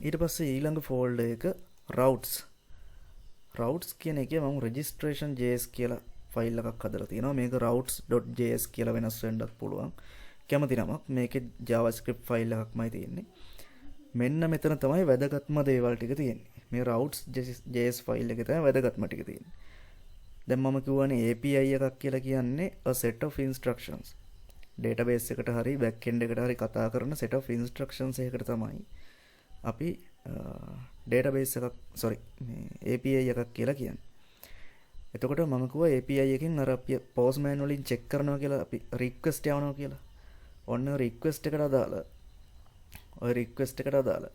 ඊට පස්සේ ඊළඟ folder එක routes කියන එකේ මම registration.js කියලා ෆයිල් එකක් හදලා තියෙනවා. මේක routes.js කියලා වෙනස් වෙන්නත් පුළුවන්. කැමති නමක් මේකේ JavaScript ෆයිල් එකක්මයි තියෙන්නේ. මෙන්න මෙතන තමයි වැදගත්ම දේවල් ටික තියෙන්නේ. මේ routes.js ෆයිල් එකේ තමයි වැදගත්ම ටික තියෙන්නේ. දැන් මම කියවනේ API එකක් කියලා කියන්නේ a set of instructions. database එකට හරි back end එකට හරි කතා කරන set of instructions එකකට තමයි අපි database එකක් API එකක් කියලා කියන්නේ. එතකොට මම කිව්වා API එකෙන් අර අපි postman වලින් check කරනවා කියලා අපි request යවනවා කියලා. ඔන්න request එකට අදාළ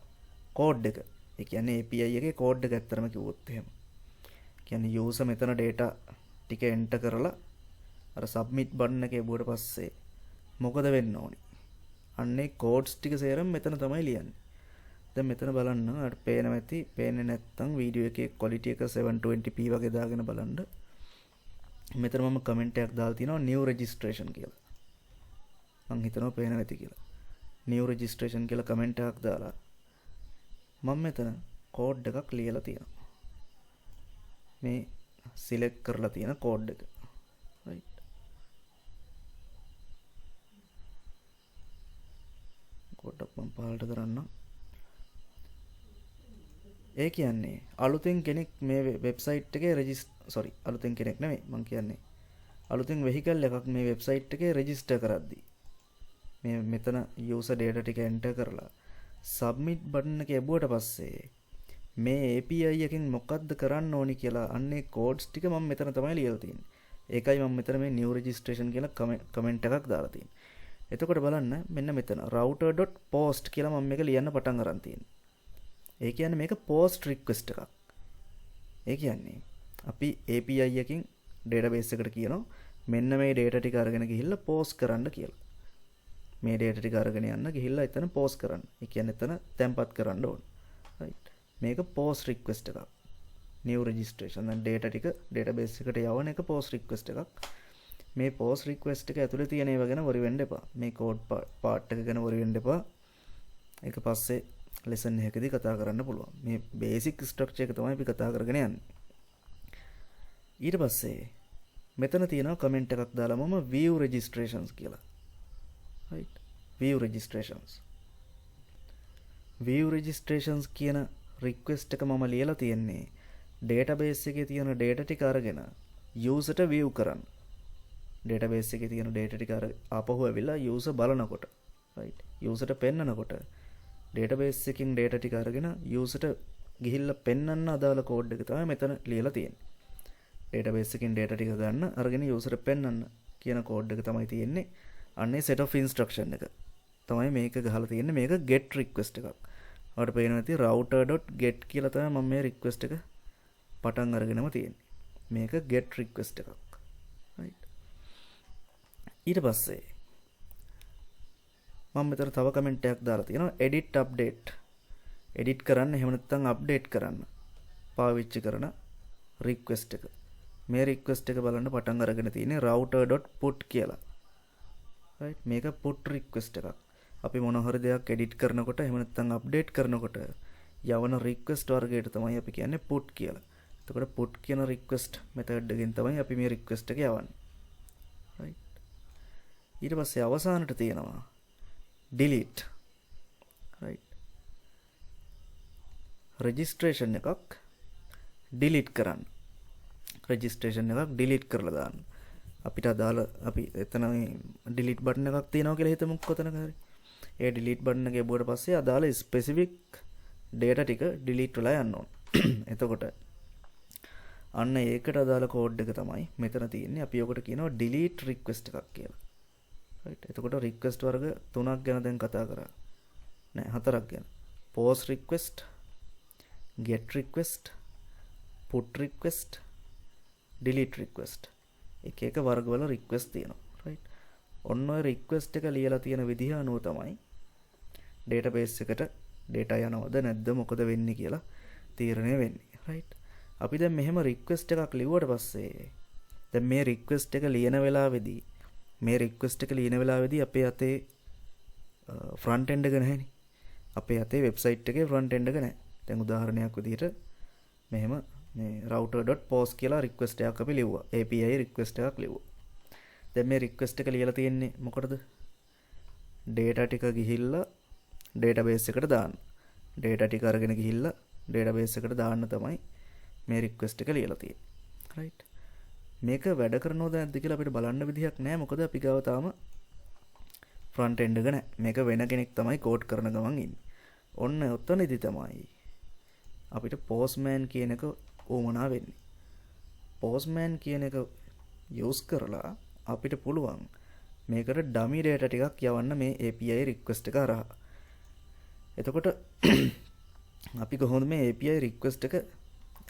code එක. ඒ කියන්නේ API එකේ code එක ඇත්තරම කිව්වොත් එහෙම. කියන්නේ user මෙතන data ටික enter කරලා අර submit button එකේ බුවට පස්සේ මොකද වෙන්න ඕනි? අන්නේ codes ටික සේරම මෙතන තමයි ලියන්නේ. දැන් මෙතන බලන්න අර පේනවා ඇති. පේන්නේ නැත්නම් වීඩියෝ එකේ quality එක 720p වගේ දාගෙන බලන්න. මෙතන මම comment එකක් දාලා තියෙනවා new registration කියලා. මම හිතනවා පේනවා ඇති කියලා. new registration කියලා comment එකක් දාලා මම මෙතන code එකක් ලියලා තියෙනවා. මේ select කරලා තියෙන code එක. right. code එක මම පහළට කරන්න. ඒ කියන්නේ අලුතෙන් කෙනෙක් මේ වෙබ්සයිට් එකේ අලුතෙන් කෙනෙක් නෙමෙයි මම කියන්නේ අලුතෙන් vehicle එකක් මේ වෙබ්සයිට් එකේ register කරද්දී මේ මෙතන user data ටික enter කරලා submit button එක යවුවට පස්සේ මේ API එකෙන් මොකද්ද කරන්න ඕනි කියලා අන්නේ codes ටික මම මෙතන තමයි ලියලා තියෙන්නේ. ඒකයි මම මෙතන මේ new registration කියලා comment එකක් දාලා තියෙන්නේ. එතකොට බලන්න මෙන්න මෙතන router.post කියලා මම මේක ලියන්න පටන් අරන් තියෙන්නේ. ඒ කියන්නේ මේක post request එකක්. ඒ කියන්නේ අපි API එකකින් database එකට කියනවා මෙන්න මේ data ටික අරගෙන ගිහිල්ලා post කරන්න කියලා. මේ data ටික අරගෙන යන්න ගිහිල්ලා එතන post කරන්න. ඒ කියන්නේ එතන තැම්පත් කරන්න ඕන. right. මේක post request එකක්. new registration. දැන් data ටික database එකට යවන එක post request එකක්. මේ post request එක ඇතුලේ තියෙන ඒවා ගැන worry වෙන්න එපා. මේ code part එක ගැන worry වෙන්න එපා. ඒක පස්සේ lesson එකකදී කතා කරන්න පුළුවන්. මේ basic structure එක තමයි අපි කතා කරගෙන යන්නේ. ඊට පස්සේ මෙතන තියෙනවා comment එකක් දාලා මම view registrations කියලා. right. view registrations. view registrations කියන request එක මම ලියලා තියෙන්නේ database එකේ තියෙන data ටික අරගෙන user ට view කරන්න. database එකේ තියෙන data ටික ආපහු ඇවිල්ලා user බලනකොට right. user ට පෙන්නනකොට database එකකින් data ටික අරගෙන user ට ගිහිල්ලා පෙන්වන්න අදාළ code එක තමයි මෙතන ලියලා තියෙන්නේ. database එකකින් data ටික ගන්න අරගෙන user ට පෙන්වන්න කියන code එක තමයි තියෙන්නේ. අන්නේ set of instruction එක තමයි මේක ගහලා තියෙන්නේ. මේක get request එකක්. ඔයාලට පේනවා ඇති router.get කියලා තමයි මම මේ request එක පටන් අරගෙනම තියෙන්නේ. මේක get request එකක්. right. ඊට පස්සේ මම මෙතන තව කමෙන්ට් එකක් දාලා තියෙනවා edit update. edit කරන්න එහෙම නැත්නම් update කරන්න පාවිච්චි කරන request එක. මේ request එක බලන්න පටන් අරගෙන තියෙන්නේ router.put කියලා. right. මේක put request එකක්. අපි මොන හරි දෙයක් edit කරනකොට එහෙම නැත්නම් update කරනකොට යවන request වර්ගයට තමයි අපි කියන්නේ put කියලා. එතකොට put කියන request method එකෙන් තමයි අපි මේ request එක යවන්නේ. right. ඊට පස්සේ අවසානට තියෙනවා delete. right. registration එකක් delete කරන්න. registration එකක් delete කරලා දාන්න. අපිට අදාළ අපි එතන delete button එකක් තියෙනවා කියලා හිතමු කොතනක හරි. ඒ delete button එක එබුවට පස්සේ අදාළ specific data ටික delete වෙලා යන්න ඕන. එතකොට අන්න ඒකට අදාළ code එක තමයි මෙතන තියෙන්නේ. අපි ඔකට කියනවා delete request එකක් කියලා. right. එතකොට request වර්ග 3ක් ගැන දැන් කතා කරා. නෑ 4ක් ගැන. post request, get request, put request, delete request. එක එක වර්ගවල request තියෙනවා. right. ඔන්න ඔය request එක ලියලා තියෙන විදිහ අනුව තමයි database එකට data යනවද නැද්ද මොකද වෙන්නේ කියලා තීරණය වෙන්නේ. right. අපි දැන් මෙහෙම request එකක් ලිව්වට පස්සේ දැන් මේ request එක ලියන වෙලාවේදී අපේ අතේ front end එක නැහැනේ. අපේ අතේ website එකේ front end එක නැහැ. දැන් උදාහරණයක් විදිහට මෙහෙම මේ router.post කියලා request එකක් අපි ලිව්වා. API request එකක් ලිව්වා. දැන් මේ request එක ලියලා තියෙන්නේ මොකටද? data ටික ගිහිල්ලා database එකට දාන්න. data ටික අරගෙන ගිහිල්ලා database එකට දාන්න තමයි මේ request එක ලියලා තියෙන්නේ. right. මේක වැඩ කරනවද නැද්ද කියලා අපිට බලන්න විදිහක් නැහැ. මොකද අපි ගාව තාම front end එක නැහැ. මේක වෙන කෙනෙක් තමයි code කරන ගමන් ඉන්නේ. ඔන්න ඔතනදී තමයි අපිට postman කියන එක උවමනා වෙන්නේ. postman කියන එක use කරලා අපිට පුළුවන් මේකට dummy data ටිකක් යවන්න මේ API request එක හරහා. එතකොට අපි කොහොමද මේ API request එක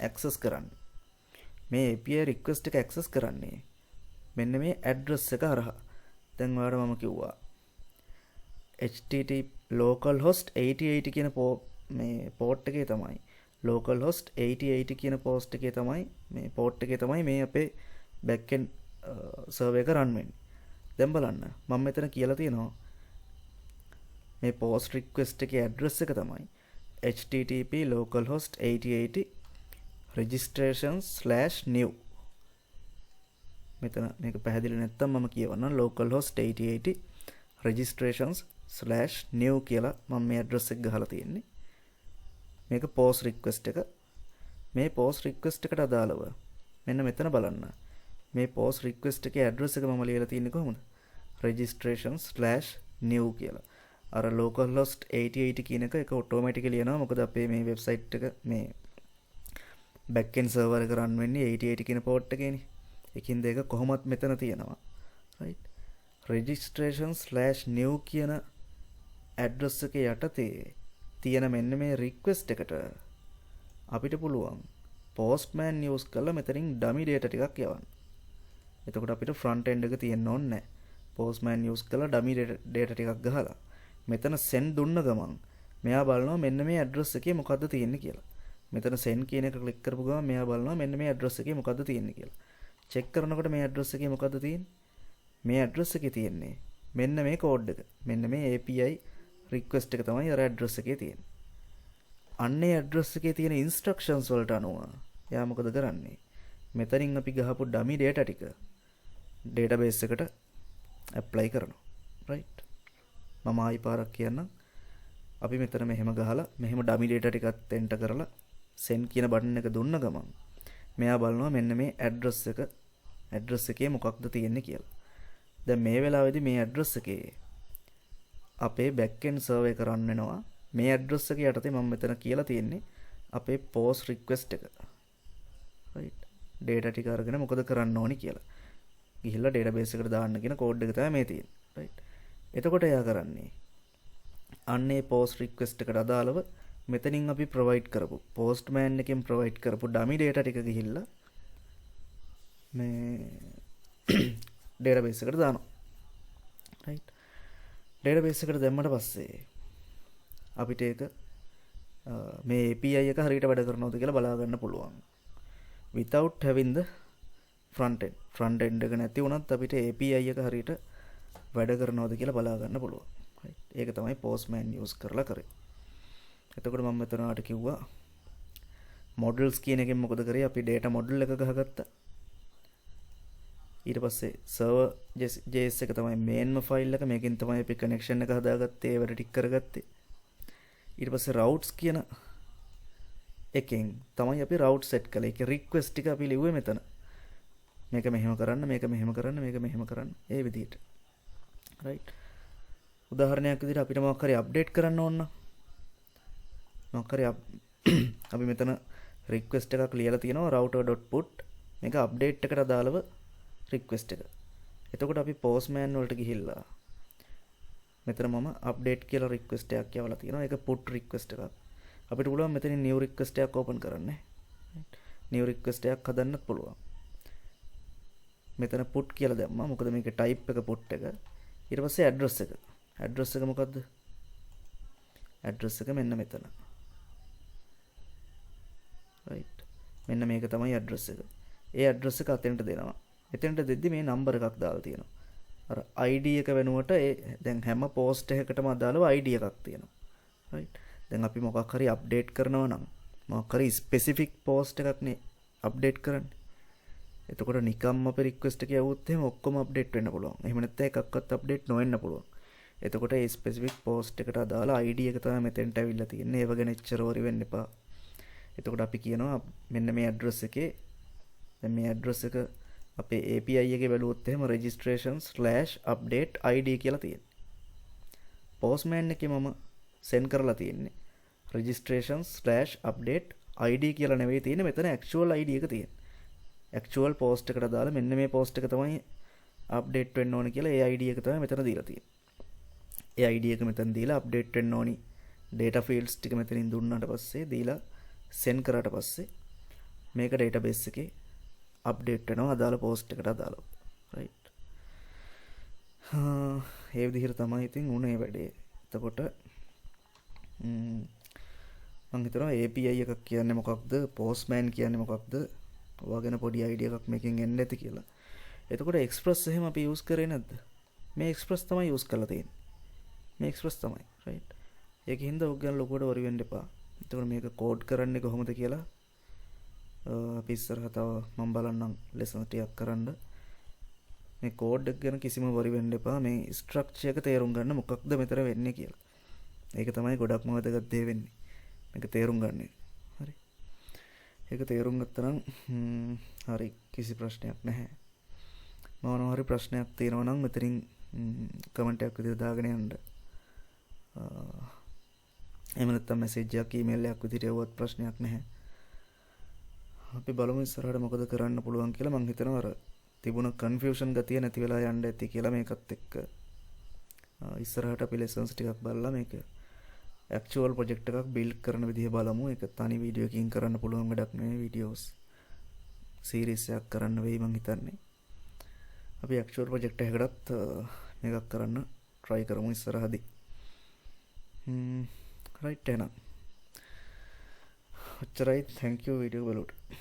access කරන්නේ? මේ API request එක access කරන්නේ මෙන්න මේ address එක හරහා. දැන් ඔයාලට මම කිව්වා http localhost 8080 කියන මේ port එකේ තමයි localhost 8080 කියන post එකේ තමයි මේ port එකේ තමයි මේ අපේ backend server එක run වෙන්නේ. දැන් බලන්න මම මෙතන කියලා තියෙනවා මේ post request එකේ address එක තමයි http localhost 8080 registrations/new. මෙතන මේක පැහැදිලි නැත්නම් මම කියවන්නම් localhost 8080 registrations/new කියලා මම මේ address එක ගහලා තියෙන්නේ. මේක post request එක. මේ post request එකට අදාළව මෙන්න මෙතන බලන්න. මේ post request එකේ address එක මම ලියලා තියෙන්නේ කොහොමද? registrations/new කියලා. අර localhost 8080 කියන එක automatically එනවා. මොකද අපේ මේ website එක මේ backend server එක run වෙන්නේ 8080 කියන port එකේනේ. ඒකින්ද ඒක කොහොමත් මෙතන තියෙනවා. right. registrations/new කියන address එකේ යටතේ තියෙන මෙන්න මේ රික්වෙස්ට් එකට අපිට පුළුවන් postman use කරලා මෙතනින් dummy data ටිකක් යවන්න. එතකොට අපිට front end එක තියෙන්න ඕනේ නැහැ. postman use කරලා dummy data ටිකක් ගහලා මෙතන send දුන්න ගමන් මෙයා බලනවා මෙන්න මේ address එකේ මොකද්ද තියෙන්නේ කියලා. මෙතන send කියන එක ක්ලික් කරපු ගමන් මෙයා බලනවා මෙන්න මේ address එකේ මොකද්ද තියෙන්නේ කියලා. check කරනකොට මේ address එකේ මොකද්ද තියෙන්නේ? මේ address එකේ තියෙන්නේ මෙන්න මේ code එක. මෙන්න මේ API request එක තමයි අර address එකේ තියෙන්නේ. අන්නේ address එකේ තියෙන instructions වලට අනුව එයා මොකද කරන්නේ? මෙතනින් අපි ගහපු dummy data ටික database එකට apply කරනවා. right? මම ආයි පාරක් කියන්නම්. අපි මෙතන මෙහෙම ගහලා මෙහෙම dummy data ටිකත් enter කරලා send කියන බටන් එක දුන්න ගමන් මෙයා බලනවා මෙන්න මේ address එකේ මොකක්ද තියෙන්නේ කියලා. දැන් මේ වෙලාවේදී මේ address එකේ අපේ back end survey කරන්න වෙනවා. මේ address එක යටතේ මම මෙතන කියලා තියෙන්නේ අපේ post request එක. right? data ටික අරගෙන මොකද කරන්න ඕනි කියලා. ගිහිල්ලා database එකට දාන්න කියන code එක තමයි මේ තියෙන්නේ. right? එතකොට එයා කරන්නේ අන්නේ post request එකට අදාළව මෙතනින් අපි provide කරපු postman එකෙන් provide කරපු dummy data ටික ගිහිල්ලා මේ database එකට දානවා. right? database එකට දැම්මට පස්සේ අපිට ඒක මේ API එක හරියට වැඩ කරනවද කියලා බලා ගන්න පුළුවන්. without having the front end එක නැති වුණත් අපිට API එක හරියට වැඩ කරනවද කියලා බලා ගන්න පුළුවන්. right? ඒක තමයි postman use කරලා කරේ. එතකොට මම මෙතනට කිව්වා models කියන එකෙන් මොකද කරේ? අපි data model එක ගහගත්තා. ඊට පස්සේ server js එක තමයි main file එක. මේකෙන් තමයි අපි connection එක හදාගත්තේ, ඒ වැඩ ටික කරගත්තේ. ඊට පස්සේ routes කියන එකෙන් තමයි අපි route set කළේ. ඒක request ටික අපි ලිව්වේ මෙතන. මේක මෙහෙම කරන්න, මේක මෙහෙම කරන්න, මේක මෙහෙම කරන්න. ඒ විදිහට. right? උදාහරණයක් විදිහට අපිට මොකක් හරි update කරන්න ඕන නම් මොකක් හරි අපි මෙතන request එකක් ලියලා තියෙනවා router.put මේක update එකට අදාළව request එක. එතකොට අපි postman වලට ගිහිල්ලා මෙතන මම update කියලා request එකක් යවලා තියෙනවා. ඒක put request එකක්. අපිට පුළුවන් මෙතනින් new request එකක් open කරන්න. new request එකක් හදන්නත් පුළුවන්. මෙතන put කියලා දැම්මා. මොකද මේකේ type එක put එක. ඊට පස්සේ address එක. address එක මොකද්ද? address එක මෙන්න මෙතන. right? මෙන්න මේක තමයි address එක. ඒ address එක අතෙන්ට දෙනවා. එතෙන්ට දෙද්දි මේ number එකක් දාලා තියෙනවා. අර ID එක වෙනුවට දැන් හැම post එකකටම අදාළව ID එකක් තියෙනවා. right? දැන් අපි මොකක් හරි update කරනවා නම් මොකක් හරි specific post එකක් නේ update කරන්නේ. එතකොට නිකම්ම අපේ request එක යවුවොත් එහෙම ඔක්කොම update වෙන්න පුළුවන්. එහෙම නැත්නම් එකක්වත් update නොවෙන්න පුළුවන්. එතකොට ඒ specific post එකට අදාළ ID එක තමයි මෙතෙන්ට අවිල්ලා තියෙන්නේ. ඒව ගැන එච්චර worry වෙන්න එපා. එතකොට අපි කියනවා මෙන්න මේ address එකේ දැන් මේ address එක අපේ API එකේ බැලුවොත් එහෙම registration/update ID කියලා තියෙනවා. postman එකේ මම send කරලා තියෙන්නේ registration/update ID කියලා නෙවෙයි තියෙන්නේ. මෙතන actual ID එක තියෙනවා. actual post එකට දාලා මෙන්න මේ post එක තමයි update වෙන්න ඕනේ කියලා ඒ ID එක තමයි මෙතන දීලා තියෙන්නේ. ඒ ID එක මෙතන දීලා update වෙන්න ඕනි data fields ටික මෙතනින් දුන්නාට පස්සේ දීලා send කරාට පස්සේ මේක database එකේ update වෙනවා අදාළ post එකට අදාළව. right? ඒ විදිහට තමයි ඉතින් උනේ වැඩේ. එතකොට මම හිතනවා API එකක් කියන්නේ මොකක්ද? postman කියන්නේ මොකක්ද? ඔයාගෙන පොඩි idea එකක් මේකෙන් එන්න ඇති කියලා. එතකොට express එහෙම අපි use කරේ නැද්ද? මේ express තමයි use කරලා තියෙන්නේ. මේ express තමයි. right? ඒකින්ද ඔය ගැන ලොකුවට worry වෙන්න එපා. එතකොට මේක code කරන්නේ කොහොමද කියලා අපි ඉස්සරහ තව මම බලන්නම් lesson ටිකක් කරන්න. මේ code එක ගැන කිසිම worry වෙන්න එපා. මේ structure එක තේරුම් ගන්න මොකක්ද මෙතන වෙන්නේ කියලා. ඒක තමයි ගොඩක්ම වැදගත් දේ වෙන්නේ. මේක තේරුම් ගන්න. හරි. ඒක තේරුම් ගත්තා නම් හරි කිසි ප්‍රශ්නයක් නැහැ. මොනවා හරි ප්‍රශ්නයක් තියෙනවා නම් මෙතනින් කමෙන්ට් එකක් විදිහට දාගෙන යන්න. එහෙම නැත්නම් මැසේජ් එකක් ඊමේල් එකක් විදිහට යවුවත් ප්‍රශ්නයක් නැහැ. අපි බලමු ඉස්සරහට මොකද කරන්න පුළුවන් කියලා. මම හිතනවා අර තිබුණ කන්ෆියුෂන් ගතිය නැති වෙලා යන්න ඇති කියලා මේකත් එක්ක ඉස්සරහට අපි lessons ටිකක් බලලා මේක ඇක්චුවල් ප්‍රොජෙක්ට් එකක් බිල්ඩ් කරන විදිහ බලමු. ඒක තනි වීඩියෝ එකකින් කරන්න පුළුවන් වැඩක් නෙවෙයි. වීඩියෝස් සීරීස් එකක් කරන්න වෙයි මං හිතන්නේ. අපි ඇක්චුවල් ප්‍රොජෙක්ට් එකකටත් මේකක් කරන්න try කරමු ඉස්සරහදී. රයිට් එහෙනම්. ඔච්චරයි. thank you වීඩියෝ බලුවට.